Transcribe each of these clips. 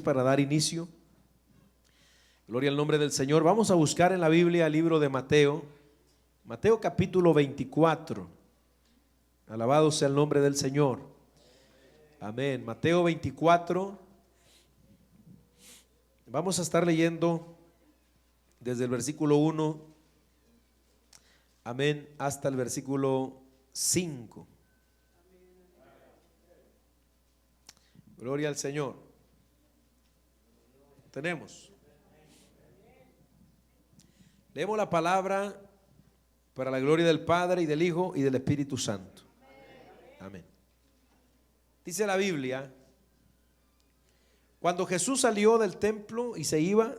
para dar inicio. Gloria al nombre del Señor. Vamos a buscar en la Biblia el libro de Mateo, Mateo capítulo 24. Alabado sea el nombre del Señor. Amén. Mateo 24. Vamos a estar leyendo desde el versículo 1, amén, hasta el versículo 5. Gloria al Señor. Tenemos. Leemos la palabra para la gloria del Padre y del Hijo y del Espíritu Santo. Amén. Dice la Biblia: cuando Jesús salió del templo y se iba,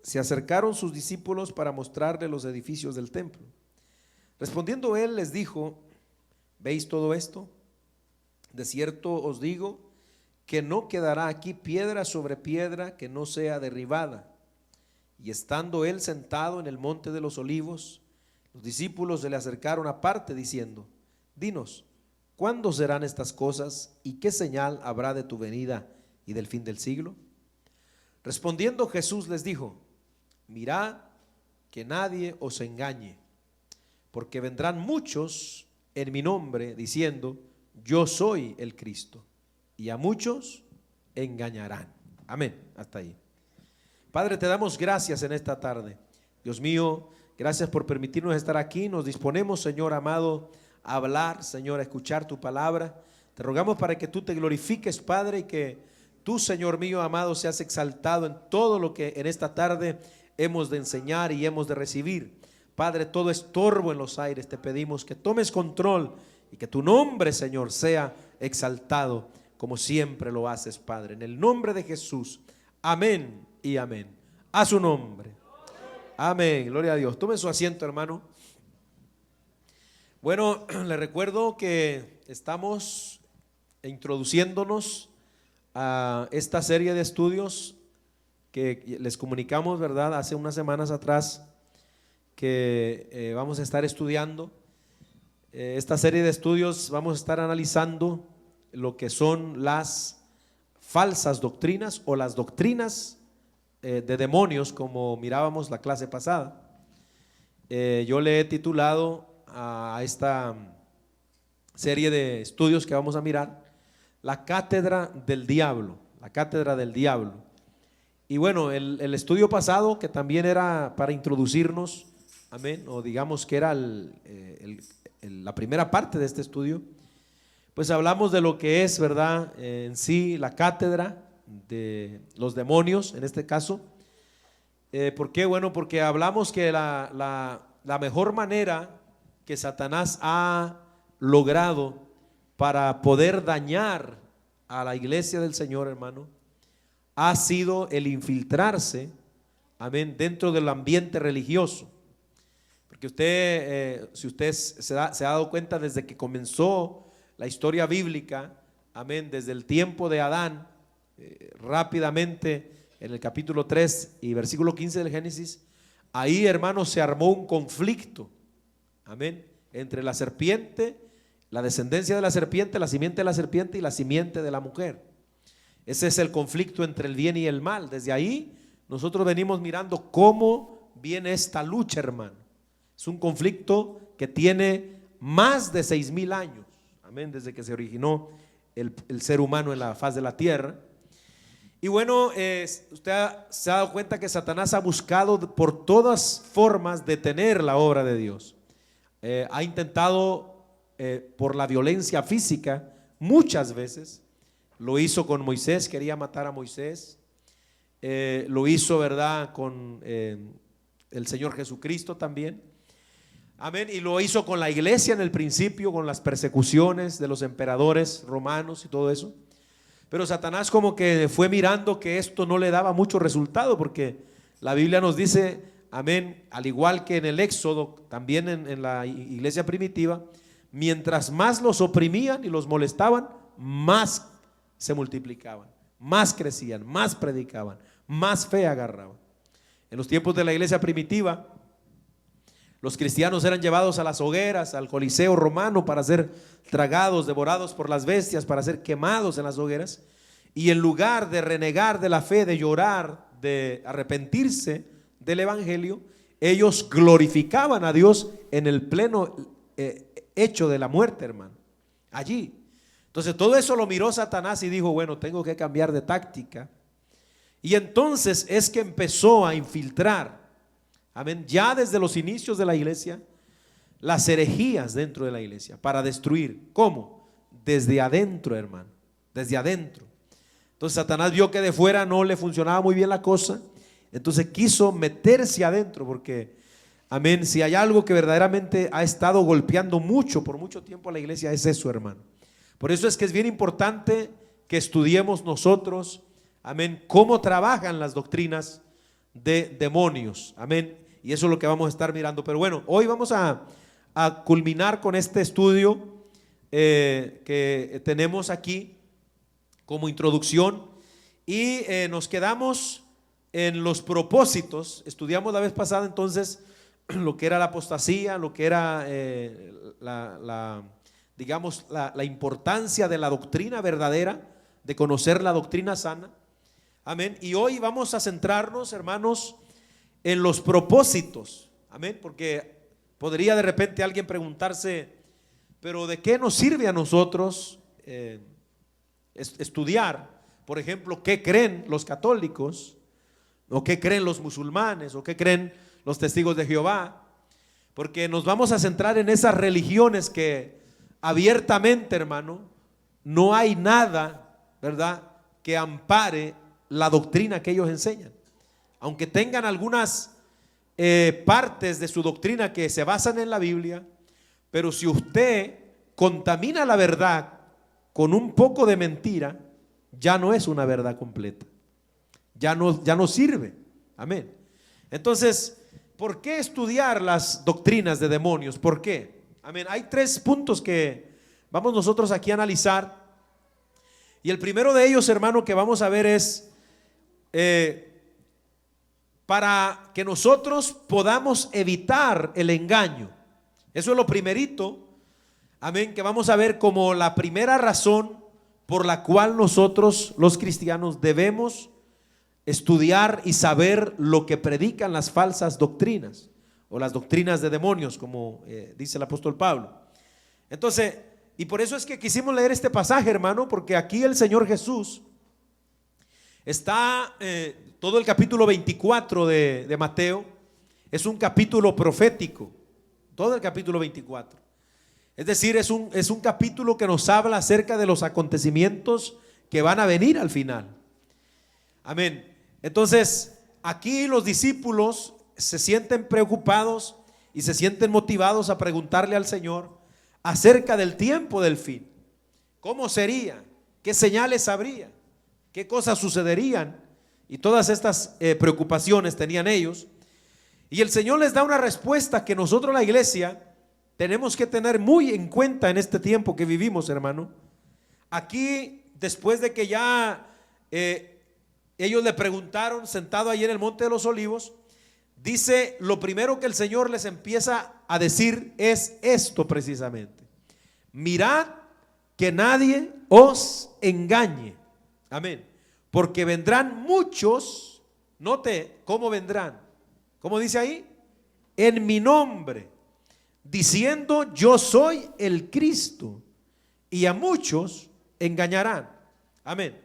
se acercaron sus discípulos para mostrarle los edificios del templo. Respondiendo él les dijo: ¿veis todo esto? De cierto os digo que no quedará aquí piedra sobre piedra que no sea derribada. Y estando él sentado en el monte de los olivos, los discípulos se le acercaron aparte diciendo: dinos, ¿cuándo serán estas cosas y qué señal habrá de tu venida y del fin del siglo? Respondiendo Jesús les dijo: mirad que nadie os engañe, porque vendrán muchos en mi nombre diciendo: yo soy el Cristo, y a muchos engañarán. Amén. Hasta ahí. Padre, te damos gracias en esta tarde. Dios mío, gracias por permitirnos estar aquí. Nos disponemos, Señor amado, a hablar, Señor, a escuchar tu palabra. Te rogamos para que tú te glorifiques, Padre, y que tú, Señor mío amado, seas exaltado en todo lo que en esta tarde hemos de enseñar y hemos de recibir. Padre, todo estorbo en los aires, te pedimos que tomes control y que tu nombre, Señor, sea exaltado como siempre lo haces, Padre. En el nombre de Jesús, amén y amén. A su nombre. Amén. Gloria a Dios. Tome su asiento, hermano. Bueno, le recuerdo que estamos introduciéndonos a esta serie de estudios que les comunicamos, ¿verdad?, hace unas semanas atrás, que vamos a estar estudiando. Esta serie de estudios vamos a estar analizando lo que son las falsas doctrinas o las doctrinas de demonios, como mirábamos la clase pasada. Yo le he titulado a esta serie de estudios que vamos a mirar: la cátedra del diablo, la cátedra del diablo. Y bueno, el estudio pasado, que también era para introducirnos, amén, o digamos que era la primera parte de este estudio, pues hablamos de lo que es, ¿verdad?, en sí la cátedra de los demonios, en este caso. ¿Por qué? Bueno, porque hablamos que la mejor manera que Satanás ha logrado para poder dañar a la iglesia del Señor, hermano, ha sido el infiltrarse, amén, dentro del ambiente religioso. Porque usted, si usted se ha dado cuenta, desde que comenzó la historia bíblica, amén, desde el tiempo de Adán, rápidamente en el capítulo 3 y versículo 15 del Génesis, ahí, hermanos, se armó un conflicto, amén, entre la serpiente, la descendencia de la serpiente, la simiente de la serpiente y la simiente de la mujer. Ese es el conflicto entre el bien y el mal. Desde ahí nosotros venimos mirando cómo viene esta lucha, hermano. Es un conflicto que tiene más de 6,000 años, amén, desde que se originó el ser humano en la faz de la tierra. Y bueno, usted se ha dado cuenta que Satanás ha buscado por todas formas detener la obra de Dios. Ha intentado por la violencia física muchas veces. Lo hizo con Moisés, quería matar a Moisés. Lo hizo, ¿verdad?, con el Señor Jesucristo también. Amén. Y lo hizo con la iglesia en el principio, con las persecuciones de los emperadores romanos y todo eso. Pero Satanás como que fue mirando que esto no le daba mucho resultado, porque la Biblia nos dice, amén, al igual que en el Éxodo, también en la iglesia primitiva, mientras más los oprimían y los molestaban, más se multiplicaban, más crecían, más predicaban, más fe agarraban. En los tiempos de la iglesia primitiva, los cristianos eran llevados a las hogueras, al Coliseo romano, para ser tragados, devorados por las bestias, para ser quemados en las hogueras. Y en lugar de renegar de la fe, de llorar, de arrepentirse del evangelio, ellos glorificaban a Dios en el pleno hecho de la muerte, hermano, allí. Entonces todo eso lo miró Satanás y dijo, bueno, tengo que cambiar de táctica. Y entonces es que empezó a infiltrar, amén, ya desde los inicios de la iglesia, las herejías dentro de la iglesia para destruir. ¿Cómo? Desde adentro, hermano, desde adentro. Entonces Satanás vio que de fuera no le funcionaba muy bien la cosa, entonces quiso meterse adentro, porque, amén, si hay algo que verdaderamente ha estado golpeando mucho, por mucho tiempo a la iglesia, es eso, hermano. Por eso es que es bien importante que estudiemos nosotros, amén, cómo trabajan las doctrinas de demonios, amén, y eso es lo que vamos a estar mirando. Pero bueno, hoy vamos a culminar con este estudio que tenemos aquí como introducción, y nos quedamos en los propósitos. Estudiamos la vez pasada entonces lo que era la apostasía, lo que era digamos la importancia de la doctrina verdadera, de conocer la doctrina sana, amén. Y hoy vamos a centrarnos, hermanos, en los propósitos, amén, porque podría de repente alguien preguntarse, pero ¿de qué nos sirve a nosotros estudiar, por ejemplo, qué creen los católicos, o qué creen los musulmanes, o qué creen los testigos de Jehová? Porque nos vamos a centrar en esas religiones que abiertamente, hermano, no hay nada, ¿verdad?, que ampare la doctrina que ellos enseñan, aunque tengan algunas partes de su doctrina que se basan en la Biblia. Pero si usted contamina la verdad con un poco de mentira, ya no es una verdad completa, ya no sirve, amén. Entonces, ¿por qué estudiar las doctrinas de demonios? ¿Por qué? Amén. Hay tres puntos que vamos nosotros aquí a analizar, y el primero de ellos, hermano, que vamos a ver es para que nosotros podamos evitar el engaño. Eso es lo primerito, amén, que vamos a ver como la primera razón por la cual nosotros los cristianos debemos estudiar y saber lo que predican las falsas doctrinas o las doctrinas de demonios, como dice el apóstol Pablo. Entonces, y por eso es que quisimos leer este pasaje, hermano, porque aquí el Señor Jesús está, todo el capítulo 24 de Mateo es un capítulo profético, todo el capítulo 24. Es decir, es un capítulo que nos habla acerca de los acontecimientos que van a venir al final. Amén. Entonces, aquí los discípulos se sienten preocupados y se sienten motivados a preguntarle al Señor acerca del tiempo del fin. ¿Cómo sería? ¿Qué señales habría? ¿Qué cosas sucederían? Y todas estas preocupaciones tenían ellos. Y el Señor les da una respuesta que nosotros, la iglesia, tenemos que tener muy en cuenta en este tiempo que vivimos, hermano. Aquí, después de que ya ellos le preguntaron, sentado ahí en el Monte de los Olivos, dice, lo primero que el Señor les empieza a decir es esto precisamente: mirad que nadie os engañe, amén, porque vendrán muchos. Note cómo vendrán, ¿cómo dice ahí? En mi nombre, diciendo yo soy el Cristo, y a muchos engañarán, amén.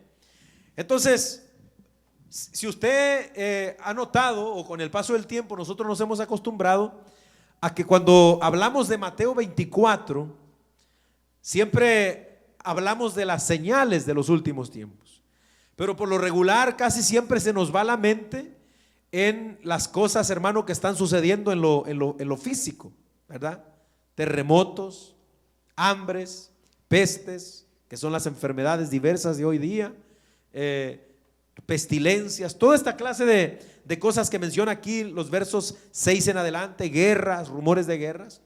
Entonces, si usted ha notado, o con el paso del tiempo nosotros nos hemos acostumbrado a que cuando hablamos de Mateo 24 siempre hablamos de las señales de los últimos tiempos, pero por lo regular casi siempre se nos va la mente en las cosas, hermano, que están sucediendo en lo físico, ¿verdad? Terremotos, hambres, pestes, que son las enfermedades diversas de hoy día, pestilencias, toda esta clase de cosas que menciona aquí los versos 6 en adelante, guerras, rumores de guerras.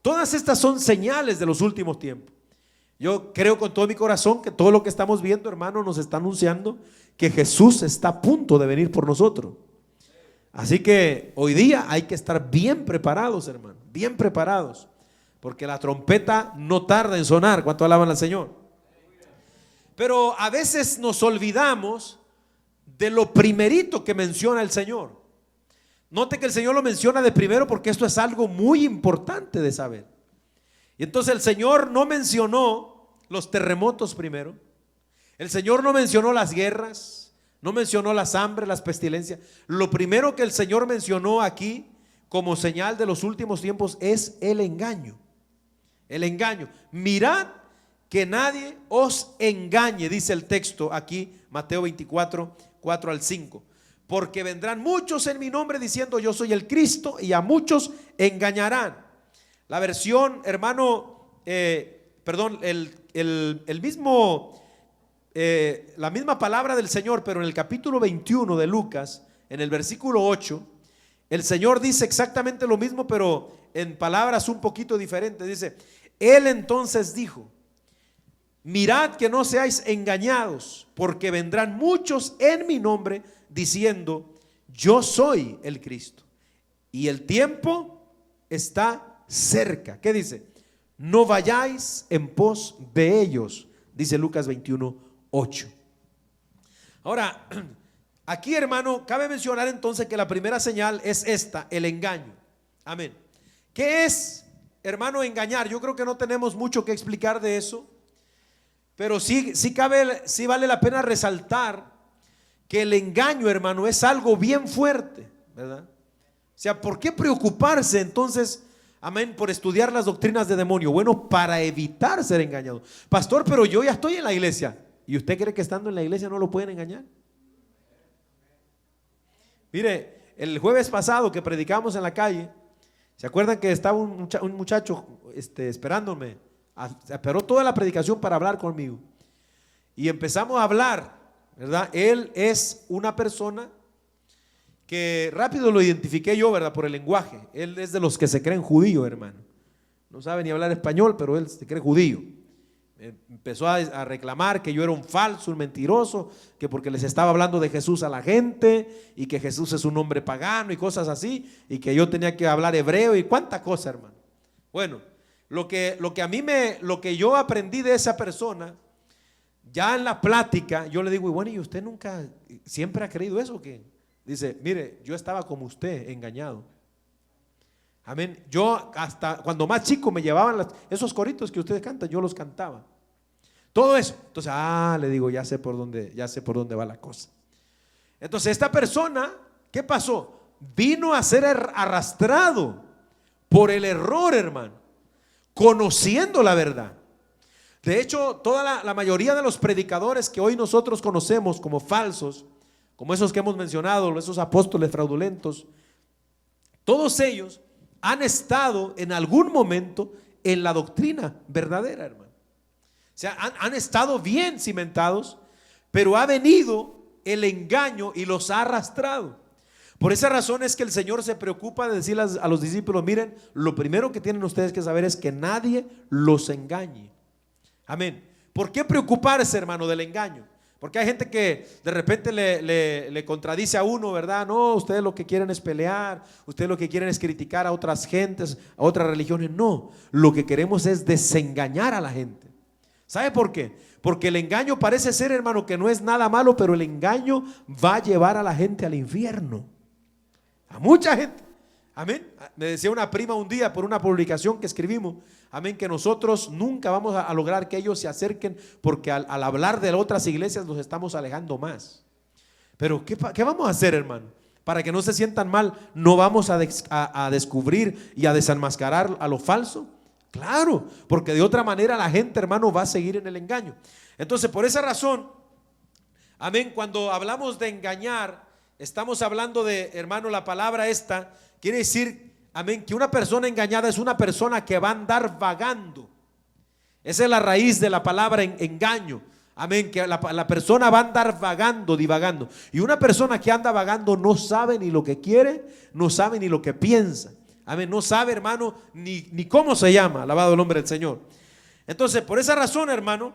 Todas estas son señales de los últimos tiempos. Yo creo con todo mi corazón que todo lo que estamos viendo, hermano, nos está anunciando que Jesús está a punto de venir por nosotros. Así que hoy día hay que estar bien preparados, hermano, bien preparados, porque la trompeta no tarda en sonar. ¿Cuánto alaban al Señor? Pero a veces nos olvidamos de lo primerito que menciona el Señor. Note que el Señor lo menciona de primero porque esto es algo muy importante de saber. Y entonces el Señor no mencionó los terremotos primero. El Señor no mencionó las guerras, no mencionó las hambres, las pestilencias. Lo primero que el Señor mencionó aquí como señal de los últimos tiempos es el engaño. El engaño. Mirad que nadie os engañe, dice el texto aquí, Mateo 24, 4 al 5. Porque vendrán muchos en mi nombre diciendo yo soy el Cristo, y a muchos engañarán. La versión, hermano, el mismo, la misma palabra del Señor, pero en el capítulo 21 de Lucas, en el versículo 8, el Señor dice exactamente lo mismo, pero en palabras un poquito diferentes. Dice, Él entonces dijo: mirad que no seáis engañados, porque vendrán muchos en mi nombre diciendo yo soy el Cristo, y el tiempo está cerca. ¿Qué dice? No vayáis en pos de ellos, dice Lucas 21, 8. Ahora, aquí, hermano, cabe mencionar entonces que la primera señal es esta, el engaño. Amén. ¿Qué es, hermano, engañar? Yo creo que no tenemos mucho que explicar de eso, pero sí vale la pena resaltar que el engaño, hermano, es algo bien fuerte, ¿verdad? O sea, ¿por qué preocuparse entonces, amén, por estudiar las doctrinas de demonio? Bueno, para evitar ser engañado. Pastor, pero yo ya estoy en la iglesia. ¿Y usted cree que estando en la iglesia no lo pueden engañar? Mire, el jueves pasado que predicamos en la calle, ¿se acuerdan que estaba un muchacho esperándome? Esperó toda la predicación para hablar conmigo. Y empezamos a hablar, ¿verdad? Él es una persona que rápido lo identifiqué yo, ¿verdad? Por el lenguaje. Él es de los que se creen judío, hermano. No sabe ni hablar español, pero él se cree judío. Empezó a reclamar que yo era un falso, un mentiroso, que porque les estaba hablando de Jesús a la gente, y que Jesús es un hombre pagano y cosas así, y que yo tenía que hablar hebreo y cuánta cosa, hermano. Bueno, lo que yo aprendí de esa persona, ya en la plática, yo le digo, y bueno, ¿y usted nunca, siempre ha creído eso? ¿Qué? Dice, mire, yo estaba como usted, engañado. Amén. Yo hasta cuando más chico me llevaban esos coritos que ustedes cantan, yo los cantaba. Todo eso. Entonces, le digo, ya sé por dónde va la cosa. Entonces, esta persona, ¿qué pasó? Vino a ser arrastrado por el error, hermano, conociendo la verdad. De hecho, toda la mayoría de los predicadores que hoy nosotros conocemos como falsos, como esos que hemos mencionado, esos apóstoles fraudulentos, todos ellos han estado en algún momento en la doctrina verdadera, hermano. O sea, han estado bien cimentados, pero ha venido el engaño y los ha arrastrado. Por esa razón es que el Señor se preocupa de decirles a los discípulos, miren, lo primero que tienen ustedes que saber es que nadie los engañe. Amén. ¿Por qué preocuparse, hermano, del engaño? Porque hay gente que de repente le contradice a uno, ¿verdad? No, ustedes lo que quieren es pelear, ustedes lo que quieren es criticar a otras gentes, a otras religiones. No, lo que queremos es desengañar a la gente. ¿Sabe por qué? Porque el engaño parece ser, hermano, que no es nada malo, pero el engaño va a llevar a la gente al infierno. A mucha gente. Amén. Me decía una prima un día por una publicación que escribimos, amén, que nosotros nunca vamos a lograr que ellos se acerquen, porque al hablar de otras iglesias nos estamos alejando más. Pero ¿qué vamos a hacer, hermano? Para que no se sientan mal, ¿no vamos a descubrir y a desenmascarar a lo falso? Claro, porque de otra manera la gente, hermano, va a seguir en el engaño. Entonces, por esa razón, amén, cuando hablamos de engañar, estamos hablando de, hermano, la palabra esta quiere decir, amén, que una persona engañada es una persona que va a andar vagando. Esa es la raíz de la palabra engaño. Amén, que la persona va a andar vagando, divagando. Y una persona que anda vagando no sabe ni lo que quiere, no sabe ni lo que piensa. Amén, no sabe, hermano, ni cómo se llama, alabado el nombre del Señor. Entonces, por esa razón, hermano,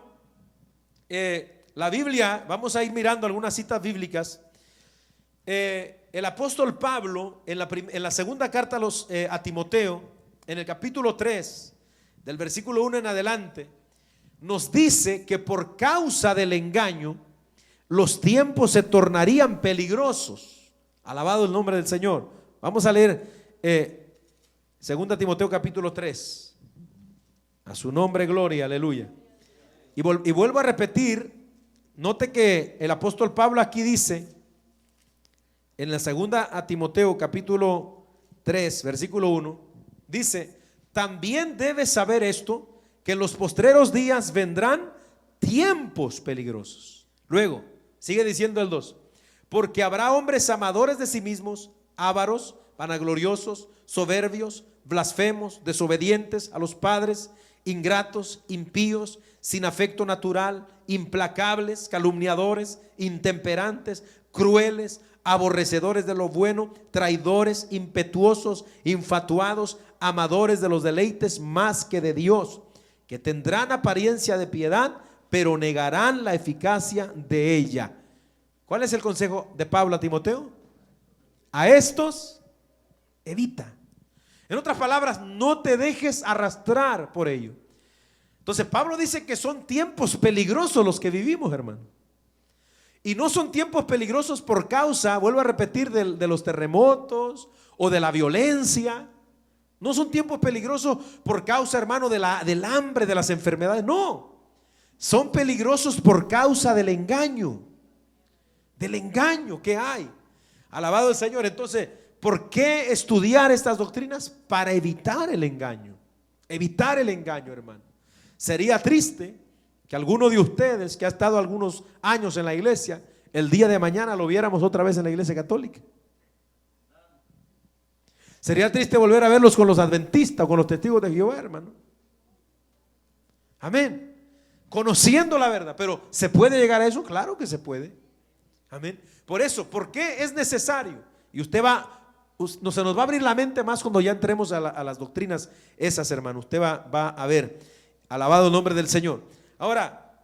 la Biblia, vamos a ir mirando algunas citas bíblicas. El apóstol Pablo en la segunda carta a Timoteo, en el capítulo 3 del versículo 1 en adelante, nos dice que por causa del engaño los tiempos se tornarían peligrosos. Alabado el nombre del Señor. Vamos a leer 2 Timoteo capítulo 3. A su nombre gloria, aleluya. Y vuelvo a repetir, note que el apóstol Pablo aquí dice, en la 2 Timoteo capítulo 3 versículo 1, dice: también debes saber esto, que en los postreros días vendrán tiempos peligrosos. Luego, sigue diciendo el 2, porque habrá hombres amadores de sí mismos, ávaros, vanagloriosos, soberbios, blasfemos, desobedientes a los padres, ingratos, impíos, sin afecto natural, implacables, calumniadores, intemperantes, crueles, aborrecedores de lo bueno, traidores, impetuosos, infatuados, amadores de los deleites más que de Dios, que tendrán apariencia de piedad, pero negarán la eficacia de ella. ¿Cuál es el consejo de Pablo a Timoteo? A estos evita. En otras palabras, no te dejes arrastrar por ello. Entonces Pablo dice que son tiempos peligrosos los que vivimos, hermano. Y no son tiempos peligrosos por causa, vuelvo a repetir, de los terremotos o de la violencia. No son tiempos peligrosos por causa, hermano, del hambre, de las enfermedades. No, son peligrosos por causa del engaño que hay. Alabado el Señor. Entonces, ¿por qué estudiar estas doctrinas? Para evitar el engaño. Evitar el engaño, hermano. Sería triste que alguno de ustedes que ha estado algunos años en la iglesia, el día de mañana lo viéramos otra vez en la iglesia católica. Sería triste volver a verlos con los adventistas o con los testigos de Jehová, hermano. Amén. Conociendo la verdad, pero ¿se puede llegar a eso? Claro que se puede. Amén. Por eso, ¿por qué es necesario? Y usted no se nos va a abrir la mente más cuando ya entremos a las doctrinas esas, hermano. Usted va a ver. Alabado el nombre del Señor. Ahora,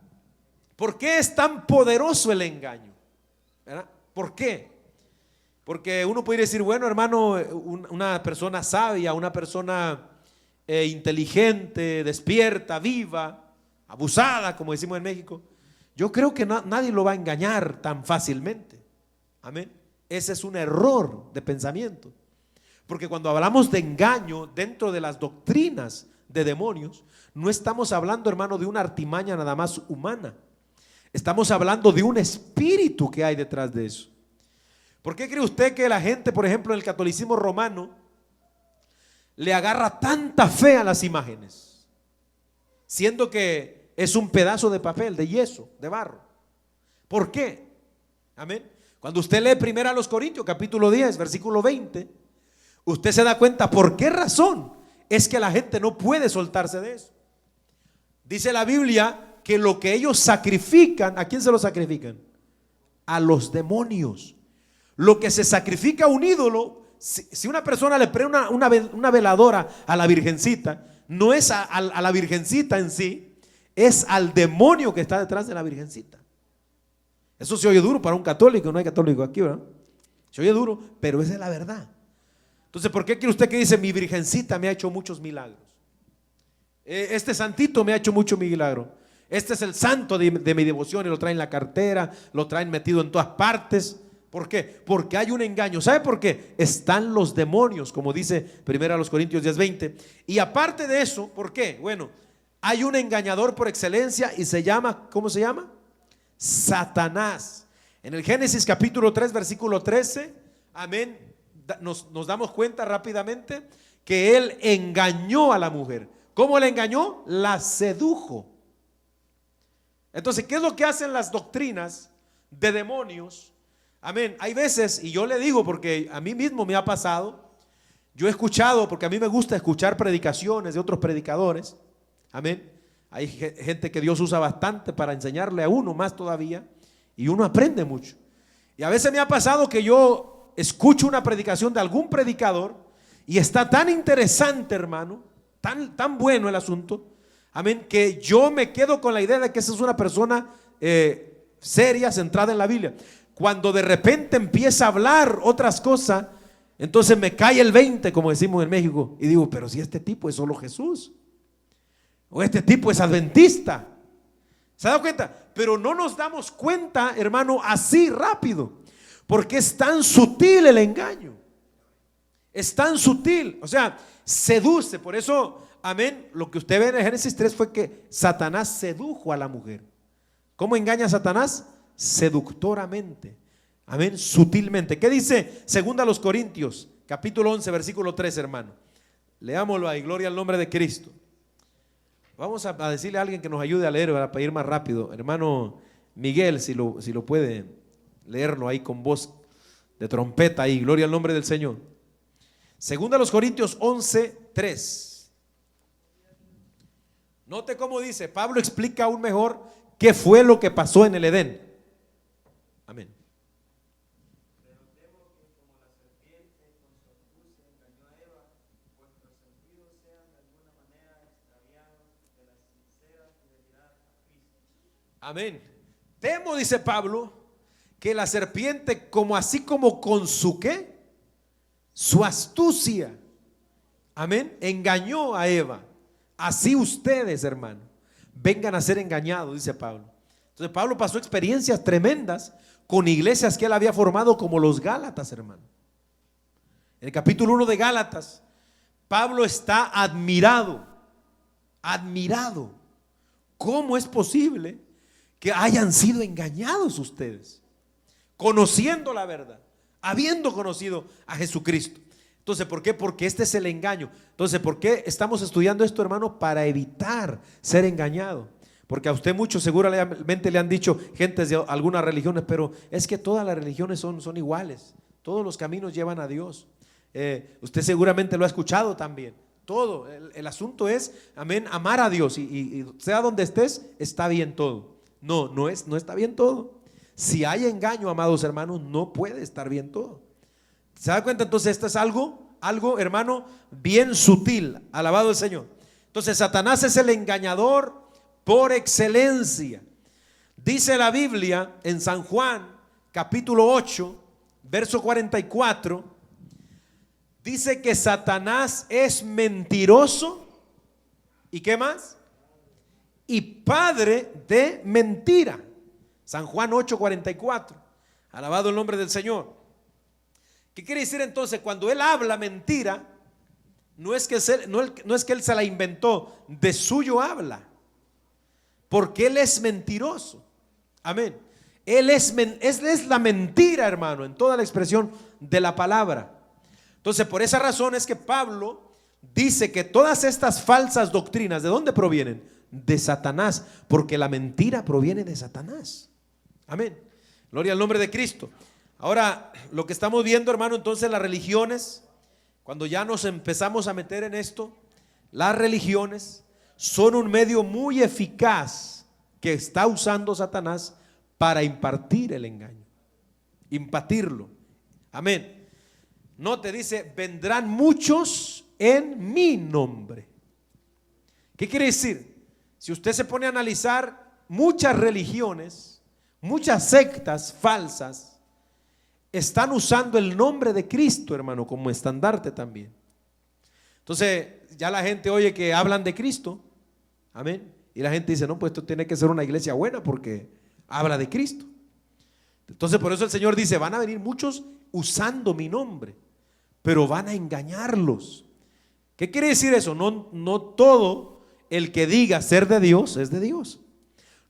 ¿por qué es tan poderoso el engaño? ¿Verdad? ¿Por qué? Porque uno puede decir, bueno, hermano, una persona sabia, una persona inteligente, despierta, viva, abusada, como decimos en México, yo creo que nadie lo va a engañar tan fácilmente. Amén. Ese es un error de pensamiento. Porque cuando hablamos de engaño dentro de las doctrinas de demonios, no estamos hablando, hermano, de una artimaña nada más humana. Estamos hablando de un espíritu que hay detrás de eso. ¿Por qué cree usted que la gente, por ejemplo, en el catolicismo romano, le agarra tanta fe a las imágenes, siendo que es un pedazo de papel, de yeso, de barro? ¿Por qué? Amén. Cuando usted lee 1 Corintios capítulo 10 versículo 20, usted se da cuenta por qué razón es que la gente no puede soltarse de eso. Dice la Biblia que lo que ellos sacrifican, ¿a quién se lo sacrifican? A los demonios. Lo que se sacrifica a un ídolo, si una persona le prende una veladora a la virgencita, no es a la virgencita en sí, es al demonio que está detrás de la virgencita. Eso se oye duro para un católico, no hay católico aquí, ¿verdad? Se oye duro, pero esa es la verdad. Entonces, ¿por qué cree usted que dice mi virgencita me ha hecho muchos milagros? Este santito me ha hecho mucho milagro. Este es el santo de mi devoción, y lo traen en la cartera, lo traen metido en todas partes. ¿Por qué? Porque hay un engaño. ¿Sabe por qué? Están los demonios, como dice 1 Corintios 10:20. Y aparte de eso, ¿por qué? Bueno, hay un engañador por excelencia y se llama, ¿cómo se llama? Satanás. En el Génesis capítulo 3 versículo 13, amén, nos damos cuenta rápidamente que él engañó a la mujer. ¿Cómo la engañó? La sedujo. Entonces, ¿qué es lo que hacen las doctrinas de demonios? Amén. Hay veces, y yo le digo porque a mí mismo me ha pasado, yo he escuchado, porque a mí me gusta escuchar predicaciones de otros predicadores. Amén. Hay gente que Dios usa bastante para enseñarle a uno más todavía, y uno aprende mucho. Y a veces me ha pasado que yo escucho una predicación de algún predicador y está tan interesante, hermano, tan bueno el asunto, amén, que yo me quedo con la idea de que esa es una persona seria, centrada en la Biblia. Cuando de repente empieza a hablar otras cosas, entonces me cae el 20, como decimos en México, y digo, pero si este tipo es solo Jesús, o este tipo es adventista, ¿Se ha dado cuenta? Pero no nos damos cuenta, hermano, así rápido, porque es tan sutil el engaño. Es tan sutil, o sea, seduce. Por eso, amén, lo que usted ve en el Génesis 3 fue que Satanás sedujo a la mujer. ¿Cómo engaña a Satanás? Seductoramente, amén, sutilmente. ¿Qué dice 2 Corintios, capítulo 11, versículo 3, hermano? Leámoslo ahí, gloria al nombre de Cristo. Vamos a decirle a alguien que nos ayude a leer para ir más rápido. Hermano Miguel, si lo puede leerlo ahí con voz de trompeta ahí, gloria al nombre del Señor. 2 Corintios 11, 3. Note cómo dice, Pablo explica aún mejor qué fue lo que pasó en el Edén. Amén. Pero temo que como la serpiente con su astucia engañó a Eva, vuestros sentidos sean de alguna manera extraviados de la sincera fidelidad a Cristo. Amén. Temo, dice Pablo, que la serpiente, como así como con su ¿qué? Su astucia, amén, engañó a Eva. Así ustedes, hermano, vengan a ser engañados, dice Pablo. Entonces Pablo pasó experiencias tremendas con iglesias que él había formado, como los Gálatas, hermano. En el capítulo 1 de Gálatas, Pablo está admirado. ¿Cómo es posible que hayan sido engañados ustedes, conociendo la verdad, habiendo conocido a Jesucristo? Entonces, ¿por qué? Porque este es el engaño. Entonces, ¿por qué estamos estudiando esto, hermano? Para evitar ser engañado. Porque a usted muchos seguramente le han dicho gentes de algunas religiones, pero es que todas las religiones son iguales. Todos los caminos llevan a Dios. Usted seguramente lo ha escuchado también. Todo, el asunto es, amén, amar a Dios y sea donde estés, está bien todo. No está bien todo. Si hay engaño, amados hermanos, no puede estar bien todo. ¿Se da cuenta? Entonces esto es algo, hermano, bien sutil. Alabado el Señor. Entonces Satanás es el engañador por excelencia. Dice la Biblia en San Juan capítulo 8 verso 44, dice que Satanás es mentiroso y ¿qué más? Y padre de mentira. San Juan 8:44. Alabado el nombre del Señor. ¿Qué quiere decir entonces? Cuando él habla mentira, no es que él se la inventó, de suyo habla, porque él es mentiroso. Amén. Él es la mentira, hermano, en toda la expresión de la palabra. Entonces, por esa razón es que Pablo dice que todas estas falsas doctrinas, ¿de dónde provienen? De Satanás, porque la mentira proviene de Satanás. Amén. Gloria al nombre de Cristo. Ahora, lo que estamos viendo, hermano, entonces las religiones, cuando ya nos empezamos a meter en esto, las religiones son un medio muy eficaz que está usando Satanás para impartir el engaño, impartirlo. Amén. No te dice, vendrán muchos en mi nombre. ¿Qué quiere decir? Si usted se pone a analizar muchas religiones, muchas sectas falsas, están usando el nombre de Cristo, hermano, como estandarte también. Entonces, ya la gente oye que hablan de Cristo, amén, y la gente dice, no, pues esto tiene que ser una iglesia buena porque habla de Cristo. Entonces, por eso el Señor dice, van a venir muchos usando mi nombre, pero van a engañarlos. ¿Qué quiere decir eso? No todo el que diga ser de Dios es de Dios.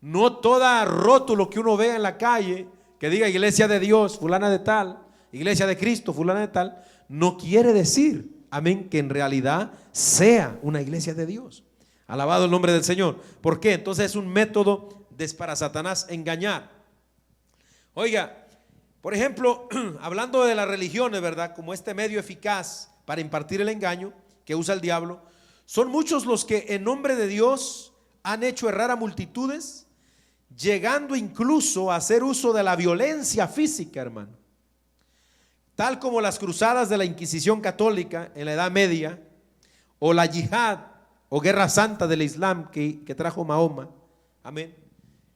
No toda rótulo que uno vea en la calle que diga iglesia de Dios, fulana de tal, iglesia de Cristo, fulana de tal, no quiere decir, amén, que en realidad sea una iglesia de Dios. Alabado el nombre del Señor. ¿Por qué? Entonces es un método para Satanás engañar. Oiga, por ejemplo, hablando de las religiones, ¿verdad? Como este medio eficaz para impartir el engaño que usa el diablo, son muchos los que en nombre de Dios han hecho errar a multitudes, llegando incluso a hacer uso de la violencia física, hermano, tal como las cruzadas de la Inquisición católica en la Edad Media, o la yihad o guerra santa del Islam que trajo Mahoma. Amén.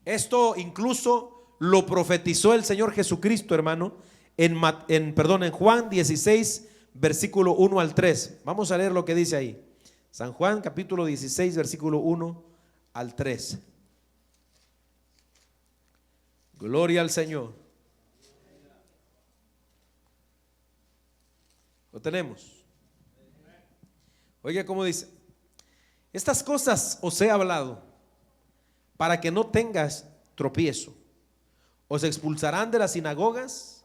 Esto incluso lo profetizó el Señor Jesucristo, hermano, en Juan 16 versículo 1 al 3. Vamos a leer lo que dice ahí. San Juan capítulo 16 versículo 1 al 3. Gloria al Señor. Lo tenemos. Oiga cómo dice: estas cosas os he hablado para que no tengas tropiezo. Os expulsarán de las sinagogas,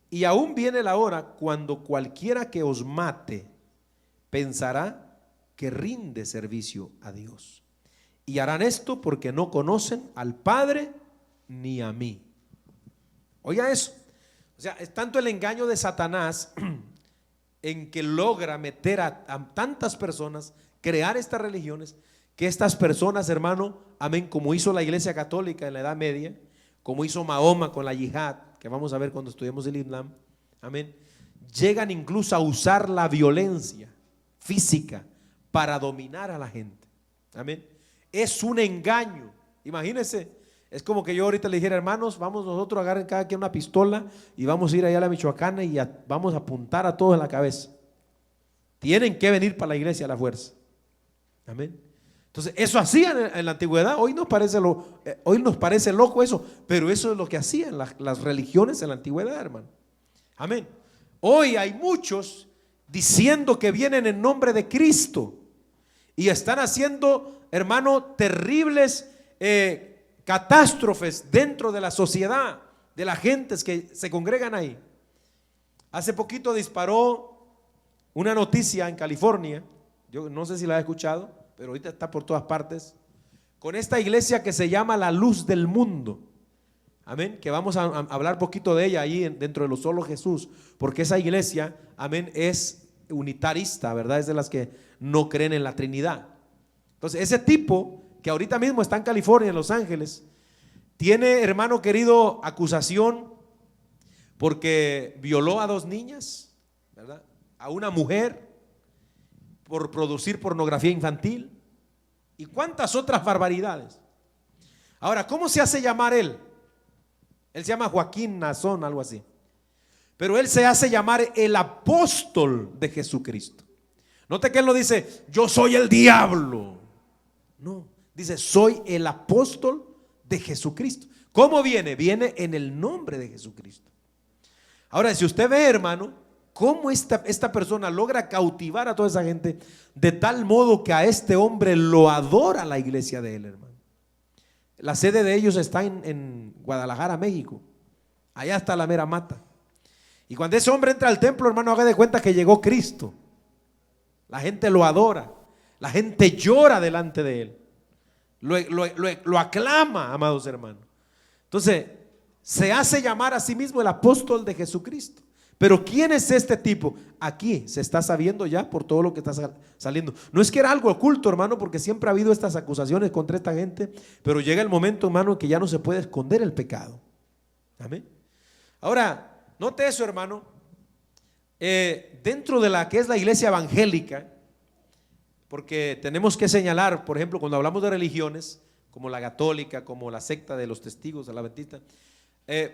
y aún viene la hora cuando cualquiera que os mate pensará que rinde servicio a Dios. Y harán esto porque no conocen al Padre ni a mí. Oiga eso. O sea, es tanto el engaño de Satanás en que logra meter a tantas personas, crear estas religiones, que estas personas, hermano, amén, como hizo la Iglesia Católica en la Edad Media, como hizo Mahoma con la yihad, que vamos a ver cuando estudiemos el Islam, amén, llegan incluso a usar la violencia física para dominar a la gente. Amén. Es un engaño. Imagínense, es como que yo ahorita le dijera: hermanos, vamos nosotros a agarrar cada quien una pistola y vamos a ir allá a la Michoacana y vamos a apuntar a todos en la cabeza. Tienen que venir para la iglesia a la fuerza. Amén. Entonces, eso hacían en la antigüedad. Hoy nos parece loco eso, pero eso es lo que hacían las religiones en la antigüedad, hermano. Amén. Hoy hay muchos diciendo que vienen en nombre de Cristo y están haciendo, hermano, terribles catástrofes dentro de la sociedad, de las gentes que se congregan ahí. Hace poquito disparó una noticia en California, yo no sé si la he escuchado, pero ahorita está por todas partes, con esta iglesia que se llama La Luz del Mundo. Amén, que vamos a hablar poquito de ella ahí dentro de lo solo Jesús, porque esa iglesia, amén, es unitarista, ¿verdad? Es de las que no creen en la Trinidad. Entonces, ese tipo que ahorita mismo está en California, en Los Ángeles, tiene, hermano querido, acusación porque violó a 2 niñas, ¿verdad? A una mujer por producir pornografía infantil y cuántas otras barbaridades. Ahora, ¿cómo se hace llamar él? Él se llama Joaquín Nazón, algo así. Pero él se hace llamar el apóstol de Jesucristo. Note que él no dice: yo soy el diablo. No, dice: soy el apóstol de Jesucristo. ¿Cómo viene? Viene en el nombre de Jesucristo. Ahora, si usted ve, hermano, cómo esta persona logra cautivar a toda esa gente de tal modo que a este hombre lo adora la iglesia de él, hermano. La sede de ellos está en Guadalajara, México. Allá está la mera mata. Y cuando ese hombre entra al templo, hermano, haga de cuenta que llegó Cristo. La gente lo adora, la gente llora delante de él, lo aclama, amados hermanos. Entonces, se hace llamar a sí mismo el apóstol de Jesucristo. Pero ¿quién es este tipo? Aquí se está sabiendo ya por todo lo que está saliendo. No es que era algo oculto, hermano, porque siempre ha habido estas acusaciones contra esta gente, pero llega el momento, hermano, en que ya no se puede esconder el pecado. Amén. Ahora, note eso, hermano. Dentro de la que es la iglesia evangélica, porque tenemos que señalar, por ejemplo, cuando hablamos de religiones, como la católica, como la secta de los testigos de la Adventista,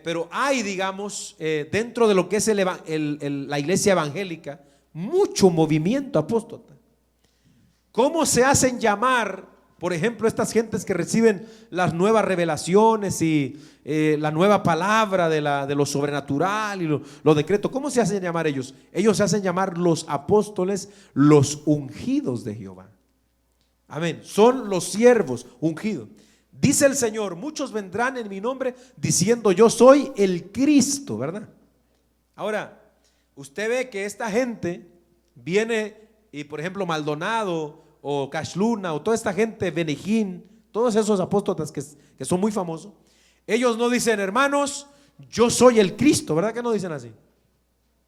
pero hay, digamos, dentro de lo que es la iglesia evangélica, mucho movimiento apóstata. ¿Cómo se hacen llamar, por ejemplo, estas gentes que reciben las nuevas revelaciones y la nueva palabra de lo sobrenatural y los decretos? ¿Cómo se hacen llamar ellos? Ellos se hacen llamar los apóstoles, los ungidos de Jehová. Amén. Son los siervos ungidos. Dice el Señor: muchos vendrán en mi nombre diciendo: yo soy el Cristo, ¿verdad? Ahora, usted ve que esta gente viene y, por ejemplo, Maldonado o Cash Luna o toda esta gente, Benejín, todos esos apóstoles que son muy famosos, ellos no dicen: hermanos, yo soy el Cristo, ¿verdad que no dicen así?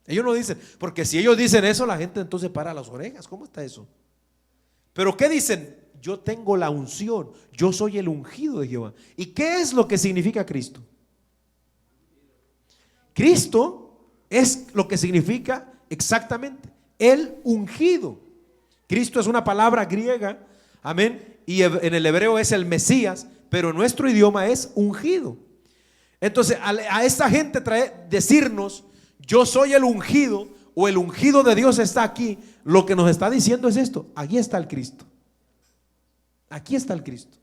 Ellos no dicen, porque si ellos dicen eso, la gente entonces para las orejas. ¿Cómo está eso? Pero ¿qué dicen? Yo tengo la unción, yo soy el ungido de Jehová. ¿Y qué es lo que significa Cristo? Cristo es lo que significa exactamente el ungido. Cristo es una palabra griega, amén, y en el hebreo es el Mesías, pero en nuestro idioma es ungido. Entonces, a esta gente decirnos: yo soy el ungido, o el ungido de Dios está aquí, lo que nos está diciendo es esto: aquí está el Cristo. Aquí está el Cristo.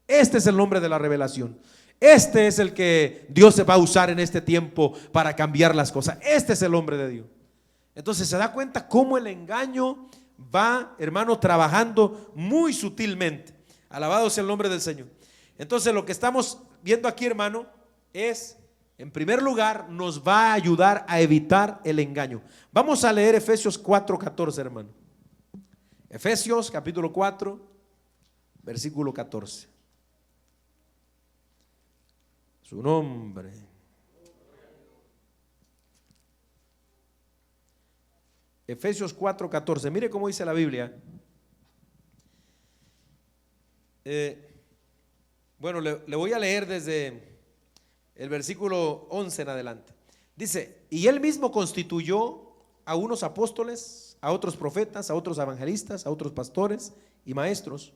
Este es el nombre de la revelación. Este es el que Dios se va a usar en este tiempo para cambiar las cosas. Este es el hombre de Dios. Entonces se da cuenta cómo el engaño va, hermano, trabajando muy sutilmente. Alabado sea el nombre del Señor. Entonces lo que estamos viendo aquí, hermano, es, en primer lugar, nos va a ayudar a evitar el engaño. Vamos a leer Efesios 4:14, hermano. Efesios capítulo 4, versículo 14. Su nombre. Efesios 4:14. Mire cómo dice la Biblia. Bueno, le voy a leer desde el versículo 11 en adelante. Dice: y él mismo constituyó a unos apóstoles, a otros profetas, a otros evangelistas, a otros pastores y maestros,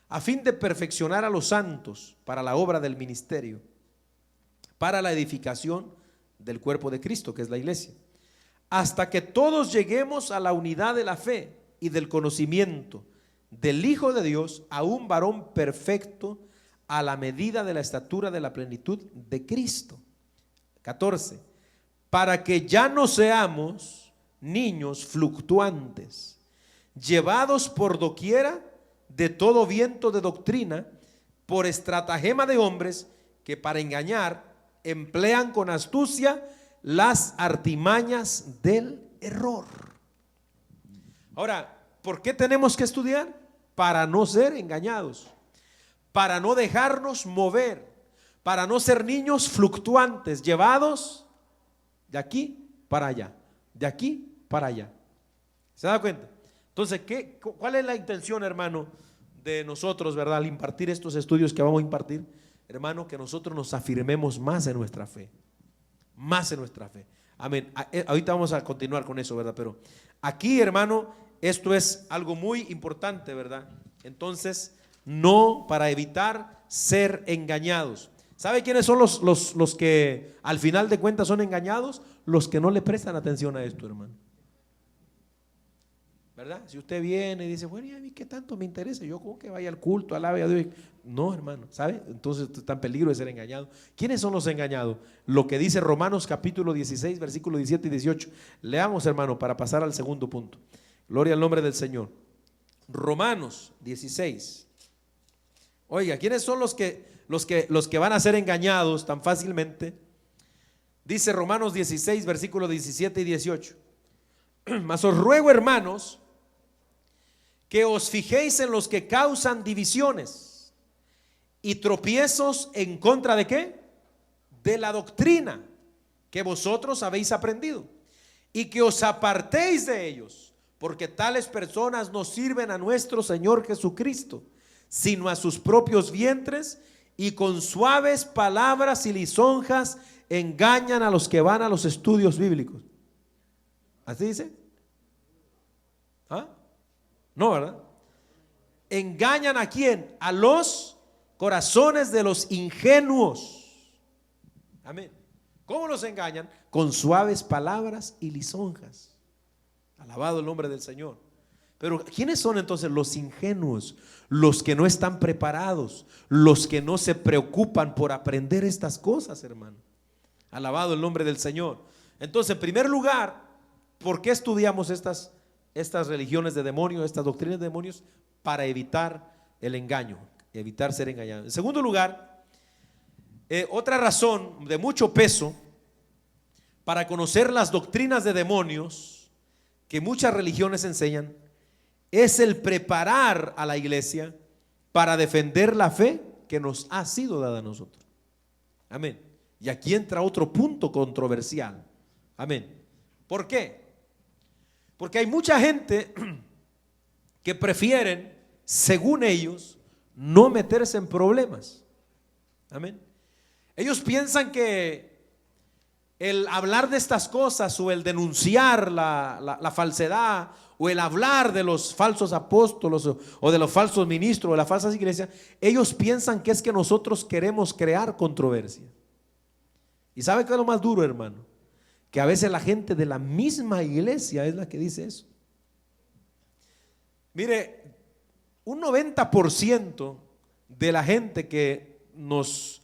a fin de perfeccionar a los santos para la obra del ministerio, para la edificación del cuerpo de Cristo, que es la iglesia, hasta que todos lleguemos a la unidad de la fe y del conocimiento del Hijo de Dios, a un varón perfecto, a la medida de la estatura de la plenitud de Cristo. 14. Para que ya no seamos niños fluctuantes, llevados por doquiera de todo viento de doctrina, por estratagema de hombres que para engañar emplean con astucia las artimañas del error. Ahora, ¿por qué tenemos que estudiar? Para no ser engañados, para no dejarnos mover, para no ser niños fluctuantes, llevados de aquí para allá, de aquí para allá. ¿Se da cuenta? Entonces, ¿cuál es la intención, hermano, de nosotros, verdad, al impartir estos estudios que vamos a impartir? Hermano, que nosotros nos afirmemos más en nuestra fe, más en nuestra fe. Amén. Ahorita vamos a continuar con eso, ¿verdad? Pero aquí, hermano, esto es algo muy importante, ¿verdad? Entonces, no, para evitar ser engañados. ¿Sabe quiénes son los que al final de cuentas son engañados? Los que no le prestan atención a esto, hermano. ¿Verdad? Si usted viene y dice, bueno, ¿y a mí qué tanto me interesa? Yo como que vaya al culto, alabe a Dios. No, hermano, ¿sabe? Entonces está en peligro de ser engañado. ¿Quiénes son los engañados? Lo que dice Romanos capítulo 16, versículos 17 y 18. Leamos, hermano, para pasar al segundo punto. Gloria al nombre del Señor. Romanos 16. Oiga, ¿quiénes son los que van a ser engañados tan fácilmente? Dice Romanos 16, versículos 17 y 18. Mas os ruego, hermanos, que os fijéis en los que causan divisiones y tropiezos en contra de ¿qué? De la doctrina que vosotros habéis aprendido, y que os apartéis de ellos, porque tales personas no sirven a nuestro Señor Jesucristo, sino a sus propios vientres, y con suaves palabras y lisonjas engañan a los que van a los estudios bíblicos. ¿Así dice? ¿Ah? No, ¿verdad? ¿Engañan a quién? A los corazones de los ingenuos. Amén. ¿Cómo los engañan? Con suaves palabras y lisonjas. Alabado el nombre del Señor. Pero ¿quiénes son entonces los ingenuos? Los que no están preparados, los que no se preocupan por aprender estas cosas, hermano. Alabado el nombre del Señor. Entonces, en primer lugar, ¿por qué estudiamos estas religiones de demonios, estas doctrinas de demonios? Para evitar el engaño, evitar ser engañado. En segundo lugar, otra razón de mucho peso para conocer las doctrinas de demonios que muchas religiones enseñan es el preparar a la iglesia para defender la fe que nos ha sido dada a nosotros. Amén. Y aquí entra otro punto controversial. Amén. ¿Por qué? Porque hay mucha gente que prefieren, según ellos, no meterse en problemas. Amén. Ellos piensan que el hablar de estas cosas o el denunciar la falsedad o el hablar de los falsos apóstolos o de los falsos ministros o de las falsas iglesias, ellos piensan que es que nosotros queremos crear controversia. ¿Y sabe qué es lo más duro, hermano? Que a veces la gente de la misma iglesia es la que dice eso. Mire, un 90% de la gente que nos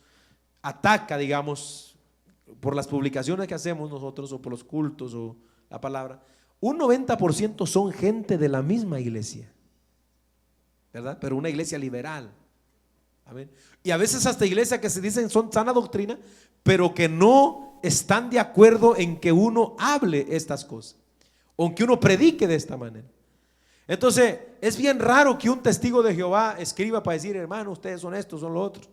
ataca, digamos, por las publicaciones que hacemos nosotros o por los cultos o la palabra, un 90% son gente de la misma iglesia, ¿verdad? Pero una iglesia liberal. Amén. Y a veces hasta iglesias que se dicen son sana doctrina, pero que no están de acuerdo en que uno hable estas cosas, o en que uno predique de esta manera. Entonces, es bien raro que un testigo de Jehová escriba para decir, hermano, ustedes son estos, son los otros.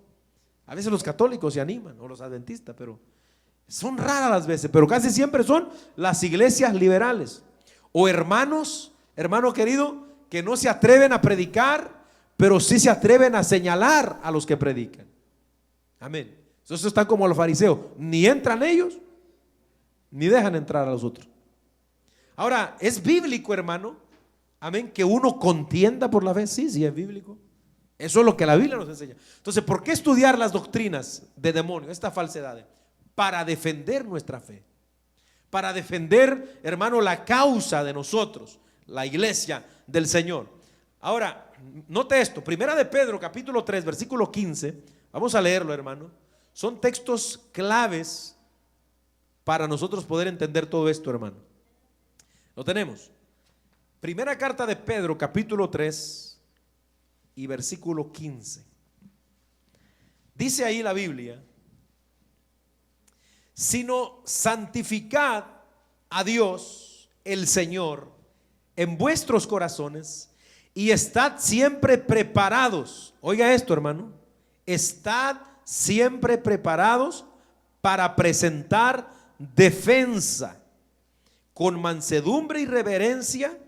A veces los católicos se animan, o los adventistas, pero son raras las veces, pero casi siempre son las iglesias liberales. O hermanos, hermano querido, que no se atreven a predicar, pero sí se atreven a señalar a los que predican. Amén. Entonces están como los fariseos, ni entran ellos, ni dejan entrar a los otros. Ahora, ¿es bíblico, hermano? Amén, que uno contienda por la fe. Sí, sí es bíblico. Eso es lo que la Biblia nos enseña. Entonces, ¿por qué estudiar las doctrinas de demonios, estas falsedades? Para defender nuestra fe, para defender, hermano, la causa de nosotros, la iglesia del Señor. Ahora, note esto, Primera de Pedro, capítulo 3, versículo 15, vamos a leerlo, hermano. Son textos claves para nosotros poder entender todo esto, hermano. Lo tenemos. Primera carta de Pedro, capítulo 3 y versículo 15. Dice ahí la Biblia: sino santificad a Dios el Señor en vuestros corazones y estad siempre preparados. Oiga esto, hermano, estad siempre preparados para presentar defensa con mansedumbre y reverencia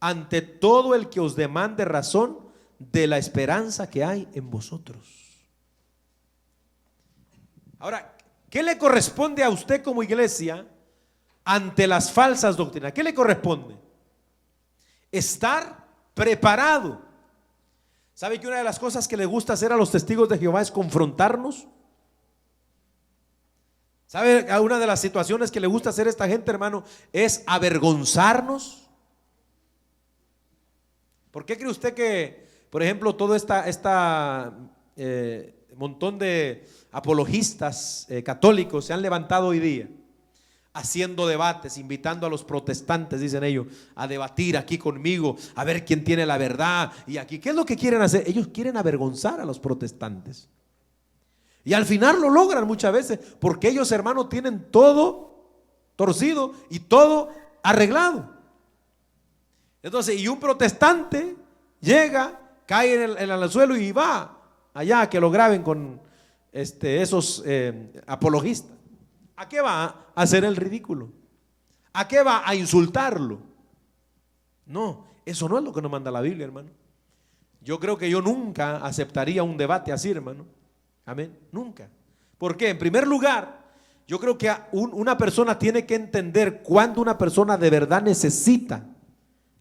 ante todo el que os demande razón de la esperanza que hay en vosotros. Ahora, ¿qué le corresponde a usted como iglesia ante las falsas doctrinas? ¿Qué le corresponde? Estar preparado. ¿Sabe que una de las cosas que le gusta hacer a los testigos de Jehová es confrontarnos? ¿Sabe? Una de las situaciones que le gusta hacer a esta gente, hermano, es avergonzarnos. ¿Por qué cree usted que, por ejemplo, todo esta montón de apologistas católicos se han levantado hoy día haciendo debates, invitando a los protestantes, dicen ellos, a debatir aquí conmigo, a ver quién tiene la verdad? Y aquí, ¿qué es lo que quieren hacer? Ellos quieren avergonzar a los protestantes. Y al final lo logran muchas veces, porque ellos, hermanos, tienen todo torcido y todo arreglado. Entonces, y un protestante llega, cae en el suelo y va allá a que lo graben con esos apologistas. ¿A qué va a hacer el ridículo? ¿A qué va a insultarlo? No, eso no es lo que nos manda la Biblia, hermano. Yo creo que yo nunca aceptaría un debate así, hermano. Amén, nunca. ¿Por qué? En primer lugar, yo creo que una persona tiene que entender cuando una persona de verdad necesita,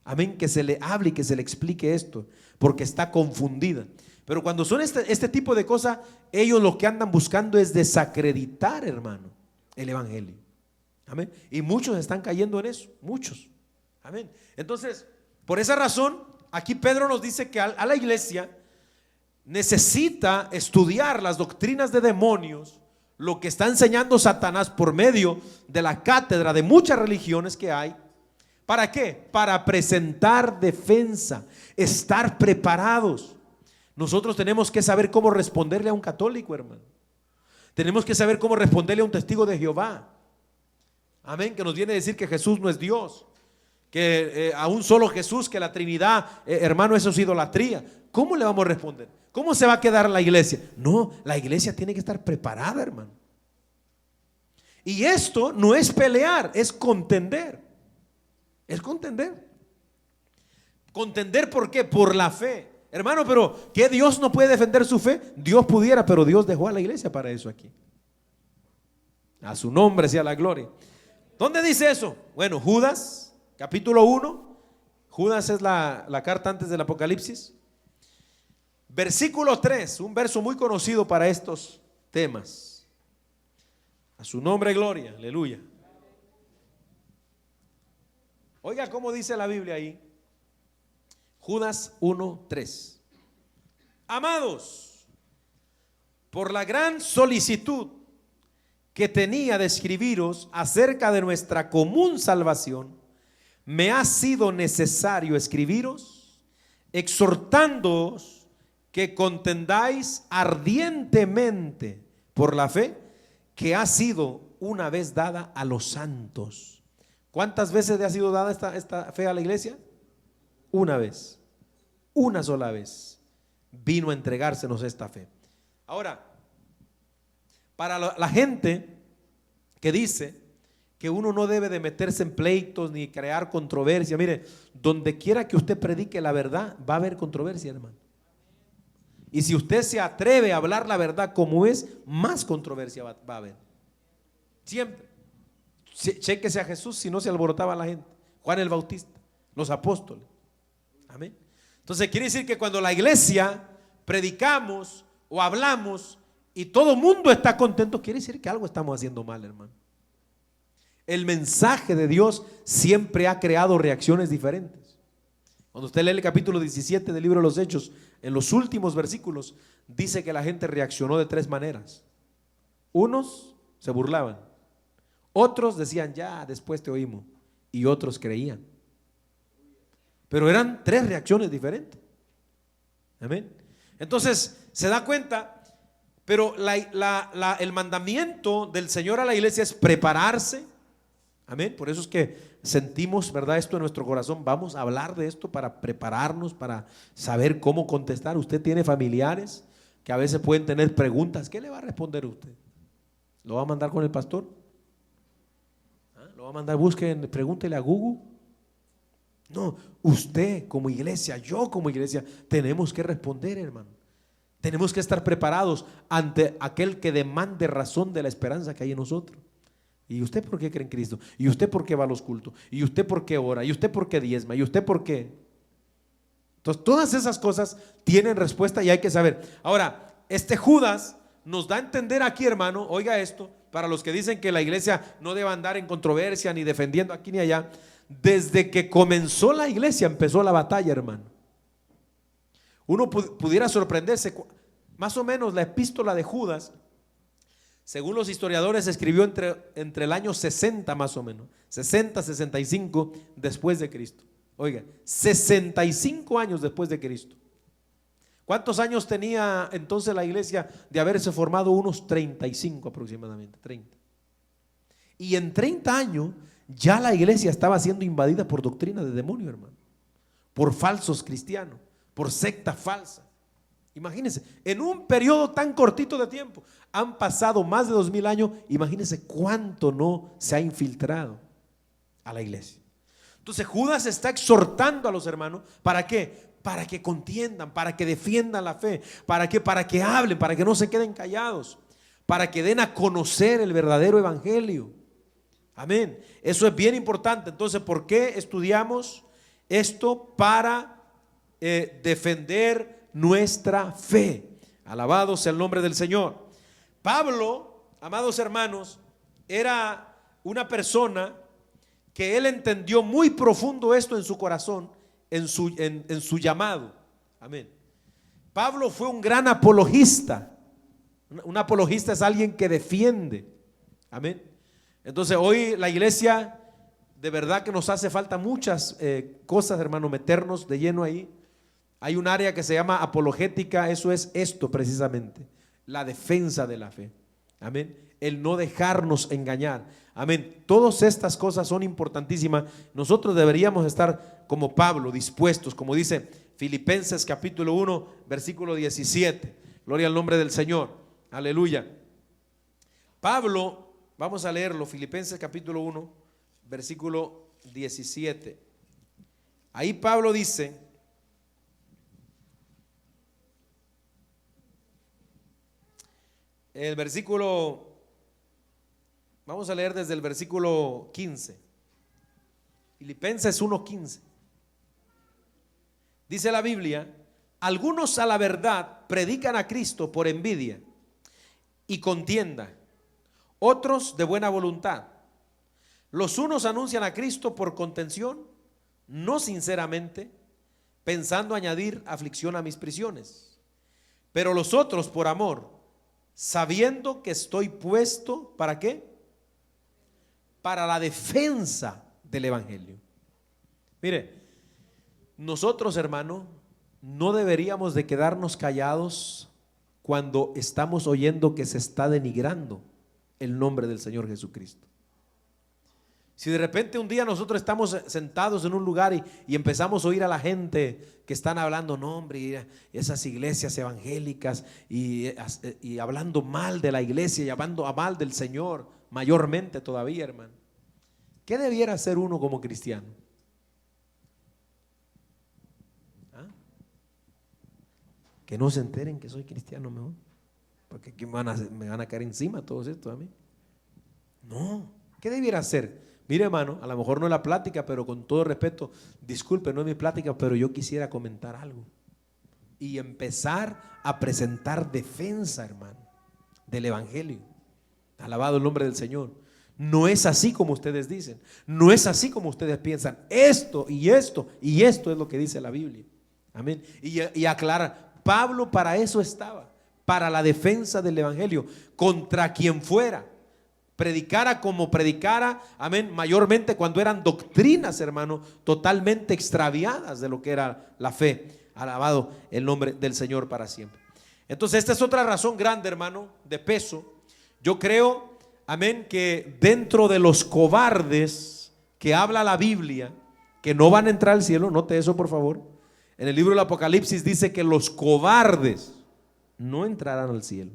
amén, que se le hable y que se le explique esto, porque está confundida. Pero cuando son este tipo de cosas, ellos lo que andan buscando es desacreditar, hermano, el evangelio. Amén. Y muchos están cayendo en eso, muchos. Amén. Entonces, por esa razón, aquí Pedro nos dice que a la iglesia necesita estudiar las doctrinas de demonios, lo que está enseñando Satanás por medio de la cátedra de muchas religiones que hay. ¿Para qué? Para presentar defensa, estar preparados. Nosotros tenemos que saber cómo responderle a un católico, hermano. Tenemos que saber cómo responderle a un testigo de Jehová. Amén, que nos viene a decir que Jesús no es Dios, que a un solo Jesús, que la Trinidad, hermano, eso es idolatría. ¿Cómo le vamos a responder? ¿Cómo se va a quedar la iglesia? No, la iglesia tiene que estar preparada, hermano. Y esto no es pelear, es contender. Es contender. ¿Contender por qué? Por la fe. Hermano, pero ¿qué Dios no puede defender su fe? Dios pudiera, pero Dios dejó a la iglesia para eso aquí. A su nombre sea la gloria. ¿Dónde dice eso? Bueno, Judas, capítulo 1. Judas es la carta antes del Apocalipsis. Versículo 3, un verso muy conocido para estos temas. A su nombre gloria, aleluya. Oiga cómo dice la Biblia ahí. Judas 1:3. Amados, por la gran solicitud que tenía de escribiros acerca de nuestra común salvación, me ha sido necesario escribiros, exhortándoos que contendáis ardientemente por la fe que ha sido una vez dada a los santos. ¿Cuántas veces le ha sido dada esta fe a la iglesia? Una vez, una sola vez vino a entregársenos esta fe. Ahora, para la gente que dice que uno no debe de meterse en pleitos ni crear controversia, mire, donde quiera que usted predique la verdad, va a haber controversia, hermano. Y si usted se atreve a hablar la verdad como es, más controversia va a haber. Siempre. Chéquese a Jesús si no se alborotaba la gente. Juan el Bautista, los apóstoles. Amén. Entonces quiere decir que cuando la iglesia predicamos o hablamos y todo el mundo está contento, quiere decir que algo estamos haciendo mal, hermano. El mensaje de Dios siempre ha creado reacciones diferentes. Cuando usted lee el capítulo 17 del libro de los Hechos, en los últimos versículos, dice que la gente reaccionó de tres maneras. Unos se burlaban, otros decían, ya después te oímos, y otros creían. Pero eran tres reacciones diferentes. Amén. Entonces se da cuenta, pero el mandamiento del Señor a la iglesia es prepararse. Amén. Por eso es que sentimos, ¿verdad?, esto en nuestro corazón. Vamos a hablar de esto para prepararnos, para saber cómo contestar. Usted tiene familiares que a veces pueden tener preguntas. ¿Qué le va a responder usted? ¿Lo va a mandar con el pastor? ¿Lo va a mandar? Busquen, pregúntele a Google. No, usted como iglesia, yo como iglesia, tenemos que responder, hermano. Tenemos que estar preparados ante aquel que demande razón de la esperanza que hay en nosotros. ¿Y usted por qué cree en Cristo? ¿Y usted por qué va a los cultos? ¿Y usted por qué ora? ¿Y usted por qué diezma? ¿Y usted por qué? Entonces todas esas cosas tienen respuesta y hay que saber. Ahora, este Judas nos da a entender aquí, hermano, oiga esto, para los que dicen que la iglesia no debe andar en controversia ni defendiendo aquí ni allá. Desde que comenzó la iglesia empezó la batalla, hermano. Uno pudiera sorprenderse, más o menos la epístola de Judas, según los historiadores, se escribió entre el año 60 más o menos, 60, 65 después de Cristo. Oiga, 65 años después de Cristo. ¿Cuántos años tenía entonces la iglesia de haberse formado? Unos 35 aproximadamente, 30. Y en 30 años ya la iglesia estaba siendo invadida por doctrina de demonio, hermano, por falsos cristianos, por secta falsa. Imagínense, en un periodo tan cortito de tiempo, han pasado más de 2000 años, imagínense cuánto no se ha infiltrado a la iglesia. Entonces Judas está exhortando a los hermanos, ¿para qué? Para que contiendan, para que defiendan la fe, ¿para qué? Para que hablen, para que no se queden callados, para que den a conocer el verdadero evangelio. Amén. Eso es bien importante. Entonces, ¿por qué estudiamos esto? Para defender nuestra fe. Alabado sea el nombre del Señor. Pablo, amados hermanos, era una persona que él entendió muy profundo esto en su corazón, en su llamado. Amén. Pablo fue un gran apologista. Un apologista es alguien que defiende. Amén. Entonces hoy la iglesia de verdad que nos hace falta muchas cosas, hermano, meternos de lleno ahí. Hay un área que se llama apologética, eso es esto precisamente, la defensa de la fe. Amén. El no dejarnos engañar. Amén. Todas estas cosas son importantísimas. Nosotros deberíamos estar como Pablo, dispuestos, como dice Filipenses capítulo 1, versículo 17. Gloria al nombre del Señor. Aleluya. Pablo, vamos a leerlo, Filipenses capítulo 1, versículo 17. Ahí Pablo dice: el versículo, vamos a leer desde el versículo 15. Filipenses 1:15. Dice la Biblia: algunos a la verdad predican a Cristo por envidia y contienda, otros de buena voluntad. Los unos anuncian a Cristo por contención, no sinceramente, pensando añadir aflicción a mis prisiones, pero los otros por amor, sabiendo que estoy puesto, ¿para qué? Para la defensa del evangelio. Mire, nosotros, hermano, no deberíamos de quedarnos callados cuando estamos oyendo que se está denigrando el nombre del Señor Jesucristo. Si de repente un día nosotros estamos sentados en un lugar y empezamos a oír a la gente que están hablando, no hombre, esas iglesias evangélicas y hablando mal de la iglesia y hablando mal del Señor, mayormente todavía, hermano, ¿qué debiera hacer uno como cristiano? ¿Ah? Que no se enteren que soy cristiano mejor, porque aquí me van a caer encima todos estos a mí. No, ¿qué debiera hacer? Mire, hermano, a lo mejor no es la plática, pero con todo respeto, disculpe, no es mi plática, pero yo quisiera comentar algo y empezar a presentar defensa, hermano, del evangelio. Alabado el nombre del Señor. No es así como ustedes dicen, no es así como ustedes piensan. Esto y esto y esto es lo que dice la Biblia. Amén. Y aclarar, Pablo para eso estaba, para la defensa del evangelio, contra quien fuera. Predicara como predicara, amén, mayormente cuando eran doctrinas, hermano, totalmente extraviadas de lo que era la fe. Alabado el nombre del Señor para siempre. Entonces esta es otra razón grande, hermano, de peso. Yo creo, amén, que dentro de los cobardes que habla la Biblia, que no van a entrar al cielo, note eso por favor, en el libro del Apocalipsis dice que los cobardes no entrarán al cielo.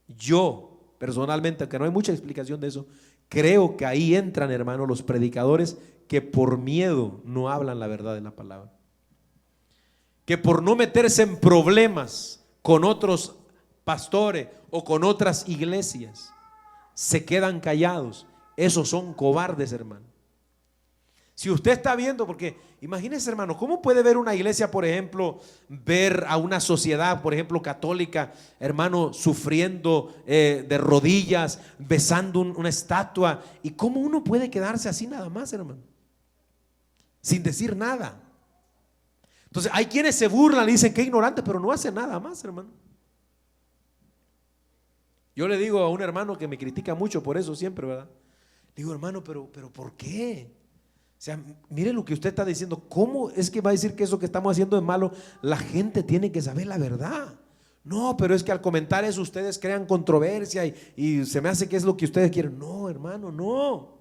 Yo personalmente, aunque no hay mucha explicación de eso, creo que ahí entran, hermano, los predicadores que por miedo no hablan la verdad de la palabra, que por no meterse en problemas con otros pastores o con otras iglesias se quedan callados. Esos son cobardes, hermano. Si usted está viendo, porque imagínese, hermano, ¿cómo puede ver una iglesia, por ejemplo, ver a una sociedad, por ejemplo, católica, hermano, sufriendo de rodillas, besando una estatua? ¿Y cómo uno puede quedarse así nada más, hermano? Sin decir nada. Entonces hay quienes se burlan y dicen que ignorante, pero no hacen nada más, hermano. Yo le digo a un hermano que me critica mucho por eso siempre, ¿verdad? Le digo, hermano, pero ¿por qué? O sea, mire lo que usted está diciendo. ¿Cómo es que va a decir que eso que estamos haciendo es malo? La gente tiene que saber la verdad. No, pero es que al comentar eso ustedes crean controversia y se me hace que es lo que ustedes quieren. No, hermano, no.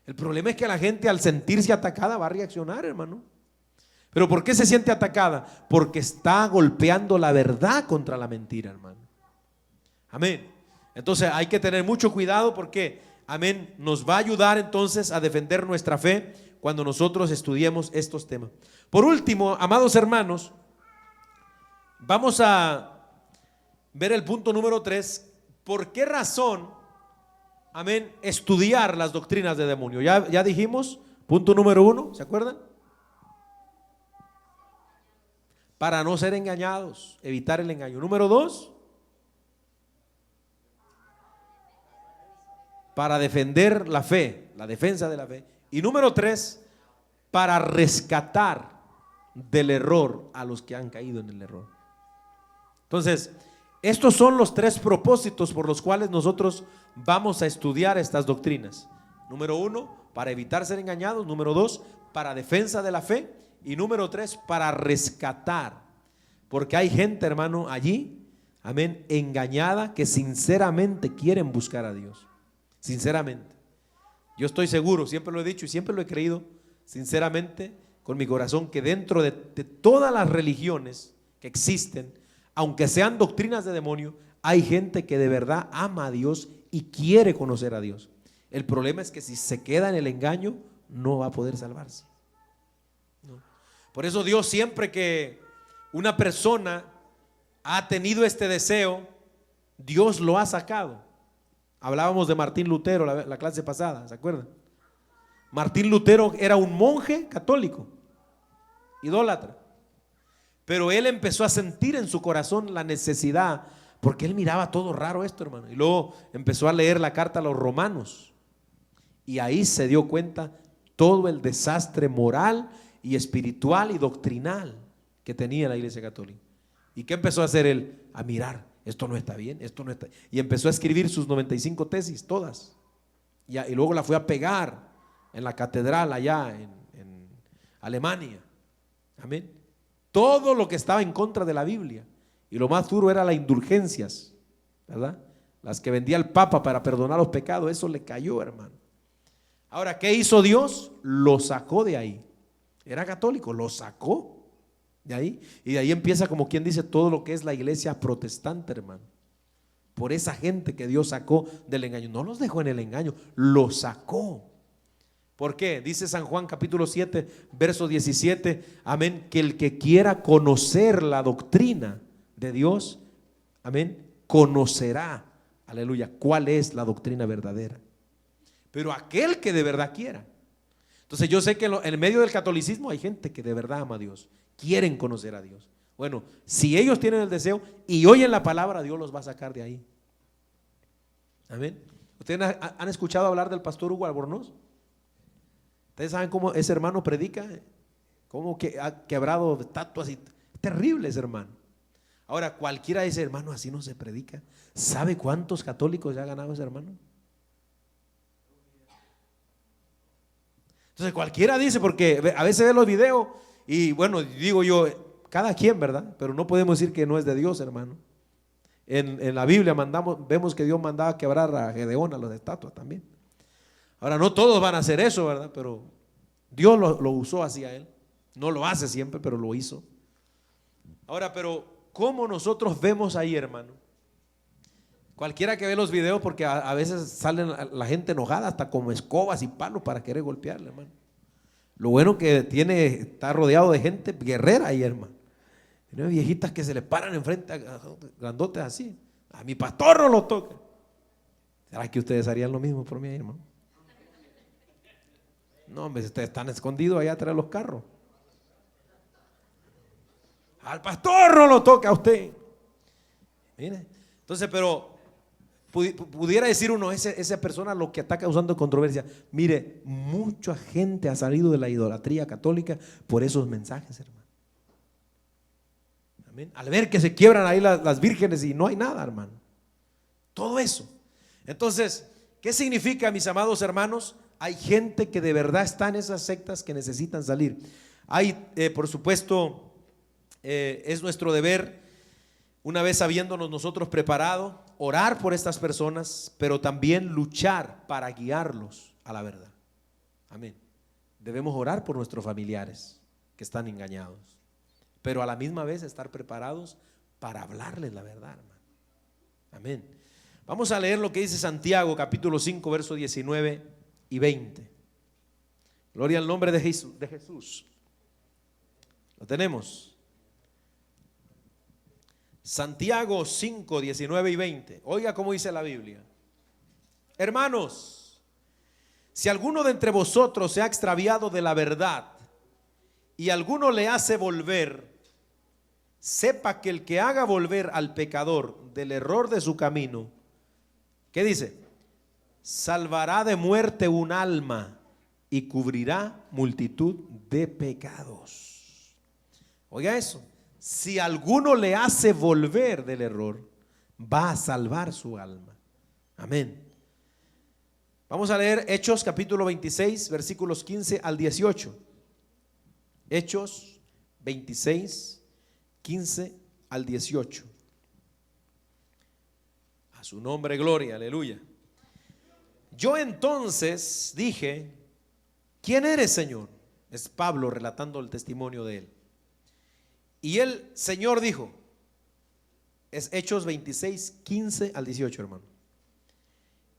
El problema es que la gente al sentirse atacada va a reaccionar, hermano. ¿Pero por qué se siente atacada? Porque está golpeando la verdad contra la mentira, hermano. Amén. Entonces hay que tener mucho cuidado porque, amén, nos va a ayudar entonces a defender nuestra fe cuando nosotros estudiemos estos temas. Por último, amados hermanos, vamos a ver el punto número 3. ¿Por qué razón, amén, estudiar las doctrinas de demonio? Ya dijimos, punto número 1, ¿se acuerdan? Para no ser engañados, evitar el engaño. Número 2, para defender la fe, la defensa de la fe. Y número 3, para rescatar del error a los que han caído en el error. Entonces, estos son los 3 propósitos por los cuales nosotros vamos a estudiar estas doctrinas. Número 1, para evitar ser engañados. Número 2, para defensa de la fe. Y número 3, para rescatar. Porque hay gente, hermano, allí, amén, engañada, que sinceramente quieren buscar a Dios. Sinceramente, yo estoy seguro, siempre lo he dicho y siempre lo he creído, sinceramente, con mi corazón, que dentro de todas las religiones que existen, aunque sean doctrinas de demonio, hay gente que de verdad ama a Dios y quiere conocer a Dios. El problema es que si se queda en el engaño, no va a poder salvarse. No. Por eso Dios, siempre que una persona ha tenido este deseo, Dios lo ha sacado. Hablábamos de Martín Lutero la clase pasada, ¿se acuerdan? Martín Lutero era un monje católico, idólatra, pero él empezó a sentir en su corazón la necesidad, porque él miraba todo raro esto, hermano, y luego empezó a leer la carta a los romanos y ahí se dio cuenta todo el desastre moral y espiritual y doctrinal que tenía la iglesia católica. ¿Y qué empezó a hacer él? A mirar, esto no está bien, esto no está. Y empezó a escribir sus 95 tesis, todas. Y luego la fue a pegar en la catedral allá en Alemania. Amén. Todo lo que estaba en contra de la Biblia. Y lo más duro era las indulgencias, ¿verdad? Las que vendía el Papa para perdonar los pecados. Eso le cayó, hermano. Ahora, ¿qué hizo Dios? Lo sacó de ahí. Era católico, lo sacó de ahí. Y de ahí empieza, como quien dice, todo lo que es la iglesia protestante, hermano. Por esa gente que Dios sacó del engaño. No los dejó en el engaño, los sacó. ¿Por qué? Dice San Juan capítulo 7, verso 17, amén, que el que quiera conocer la doctrina de Dios, amén, conocerá, aleluya, cuál es la doctrina verdadera. Pero aquel que de verdad quiera. Entonces yo sé que en el medio del catolicismo hay gente que de verdad ama a Dios, quieren conocer a Dios. Bueno, si ellos tienen el deseo y oyen la palabra, Dios los va a sacar de ahí. Amén. ¿Ustedes han escuchado hablar del pastor Hugo Albornoz? ¿Ustedes saben cómo ese hermano predica? Cómo que ha quebrado estatuas y terrible ese hermano. Ahora cualquiera dice, hermano, así no se predica. ¿Sabe cuántos católicos ya ha ganado ese hermano? Entonces cualquiera dice, porque a veces ve los videos y bueno, digo yo, cada quien, ¿verdad? Pero no podemos decir que no es de Dios, hermano. En la Biblia vemos que Dios mandaba quebrar a Gedeón, a las estatuas también. Ahora no todos van a hacer eso, ¿verdad? Pero Dios lo usó así a él. No lo hace siempre, pero lo hizo. Ahora, pero ¿cómo nosotros vemos ahí, hermano? Cualquiera que ve los videos, porque a veces salen la gente enojada hasta como escobas y palos para querer golpearle, hermano. Lo bueno que está rodeado de gente guerrera ahí, hermano. Tiene viejitas que se le paran enfrente a grandotes así. A mi pastor no lo toca. ¿Será que ustedes harían lo mismo por mí, hermano? No, hombre, ustedes están escondidos allá atrás de los carros. Al pastor no lo toca a usted. Mire, entonces, pero pudiera decir uno, esa persona lo que está causando controversia. Mire, mucha gente ha salido de la idolatría católica por esos mensajes, hermano. Amén. Al ver que se quiebran ahí las vírgenes y no hay nada, hermano. Todo eso. Entonces, ¿qué significa, mis amados hermanos? Hay gente que de verdad está en esas sectas que necesitan salir. Hay, por supuesto, es nuestro deber, una vez habiéndonos nosotros preparado, orar por estas personas, pero también luchar para guiarlos a la verdad. Amén. Debemos orar por nuestros familiares que están engañados, pero a la misma vez estar preparados para hablarles la verdad, hermano. Amén. Vamos a leer lo que dice Santiago capítulo 5 verso 19 y 20. Gloria al nombre de Jesús. Lo tenemos. Santiago 5, 19 y 20. Oiga cómo dice la Biblia. Hermanos, si alguno de entre vosotros se ha extraviado de la verdad y alguno le hace volver, sepa que el que haga volver al pecador del error de su camino, ¿qué dice? Salvará de muerte un alma y cubrirá multitud de pecados. Oiga eso. Si alguno le hace volver del error, va a salvar su alma. Amén. Vamos a leer Hechos capítulo 26, versículos 15 al 18. Hechos 26, 15 al 18. A su nombre gloria, aleluya. Yo entonces dije, ¿quién eres, Señor? Es Pablo relatando el testimonio de él. Y el Señor dijo, es Hechos 26, 15 al 18, hermano.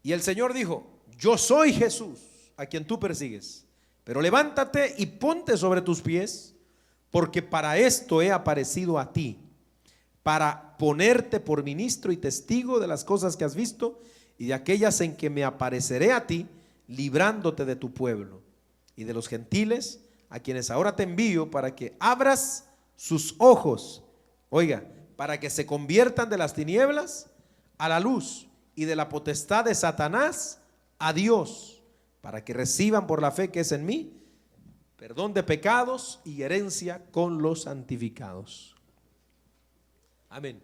Y el Señor dijo, yo soy Jesús, a quien tú persigues, pero levántate y ponte sobre tus pies, porque para esto he aparecido a ti, para ponerte por ministro y testigo de las cosas que has visto y de aquellas en que me apareceré a ti, librándote de tu pueblo y de los gentiles, a quienes ahora te envío para que abras sus ojos, oiga, para que se conviertan de las tinieblas a la luz y de la potestad de Satanás a Dios, para que reciban por la fe que es en mí perdón de pecados y herencia con los santificados. Amén.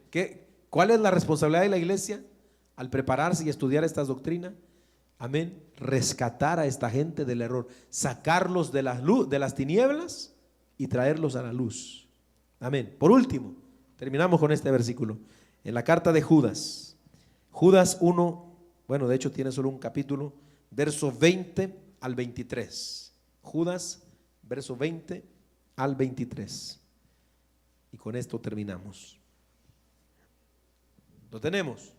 ¿Cuál es la responsabilidad de la iglesia al prepararse y estudiar estas doctrinas? Amén. Rescatar a esta gente del error, sacarlos de la luz, de las tinieblas y traerlos a la luz. Amén. Por último, terminamos con este versículo. En la carta de Judas, Judas 1, bueno, de hecho tiene solo un capítulo, verso 20 al 23. Judas, verso 20 al 23. Y con esto terminamos. Lo tenemos.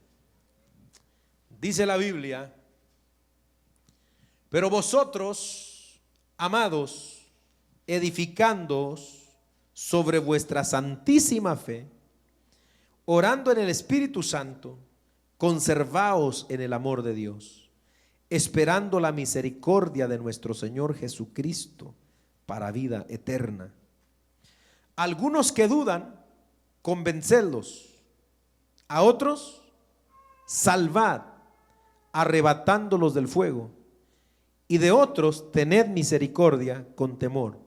Dice la Biblia: pero vosotros, amados, edificándoos sobre vuestra santísima fe, orando en el Espíritu Santo, conservaos en el amor de Dios, esperando la misericordia de nuestro Señor Jesucristo para vida eterna. Algunos que dudan, convencedlos; a otros, salvad, arrebatándolos del fuego; y de otros, tened misericordia con temor,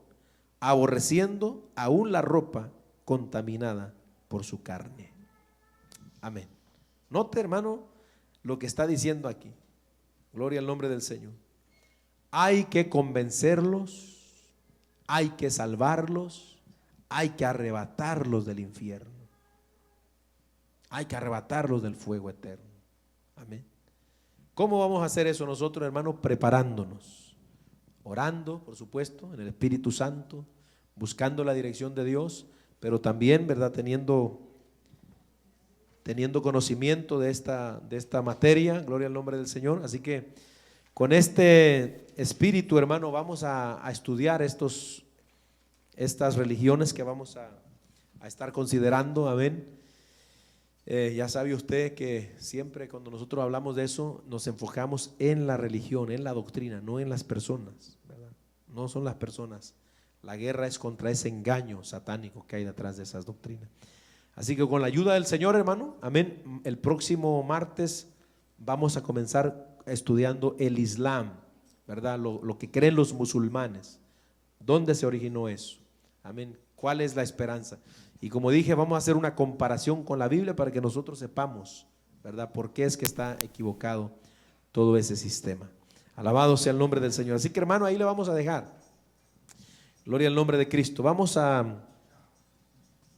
aborreciendo aún la ropa contaminada por su carne. Amén. Note, hermano, lo que está diciendo aquí. Gloria al nombre del Señor. Hay que convencerlos, hay que salvarlos, hay que arrebatarlos del infierno, hay que arrebatarlos del fuego eterno. Amén. ¿Cómo vamos a hacer eso nosotros, hermanos? Preparándonos, orando, por supuesto, en el Espíritu Santo, buscando la dirección de Dios, pero también, ¿verdad?, teniendo conocimiento de esta materia. Gloria al nombre del Señor. Así que con este espíritu, hermano, vamos a estudiar estas religiones que vamos a estar considerando. Amén. Ya sabe usted que siempre cuando nosotros hablamos de eso nos enfocamos en la religión, en la doctrina, no en las personas, ¿verdad? No son las personas. La guerra es contra ese engaño satánico que hay detrás de esas doctrinas. Así que con la ayuda del Señor, hermano, amén, el próximo martes vamos a comenzar estudiando el Islam, ¿verdad? Lo que creen los musulmanes. ¿Dónde se originó eso? Amén. ¿Cuál es la esperanza? Y como dije, vamos a hacer una comparación con la Biblia para que nosotros sepamos, ¿verdad?, por qué es que está equivocado todo ese sistema. Alabado sea el nombre del Señor. Así que, hermano, ahí le vamos a dejar. Gloria al nombre de Cristo. Vamos a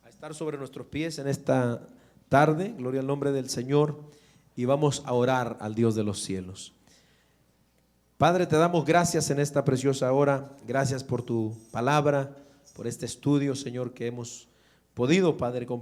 estar sobre nuestros pies en esta tarde, gloria al nombre del Señor, y vamos a orar al Dios de los cielos. Padre, te damos gracias en esta preciosa hora. Gracias por tu palabra, por este estudio, Señor, que hemos podido, Padre, compartir.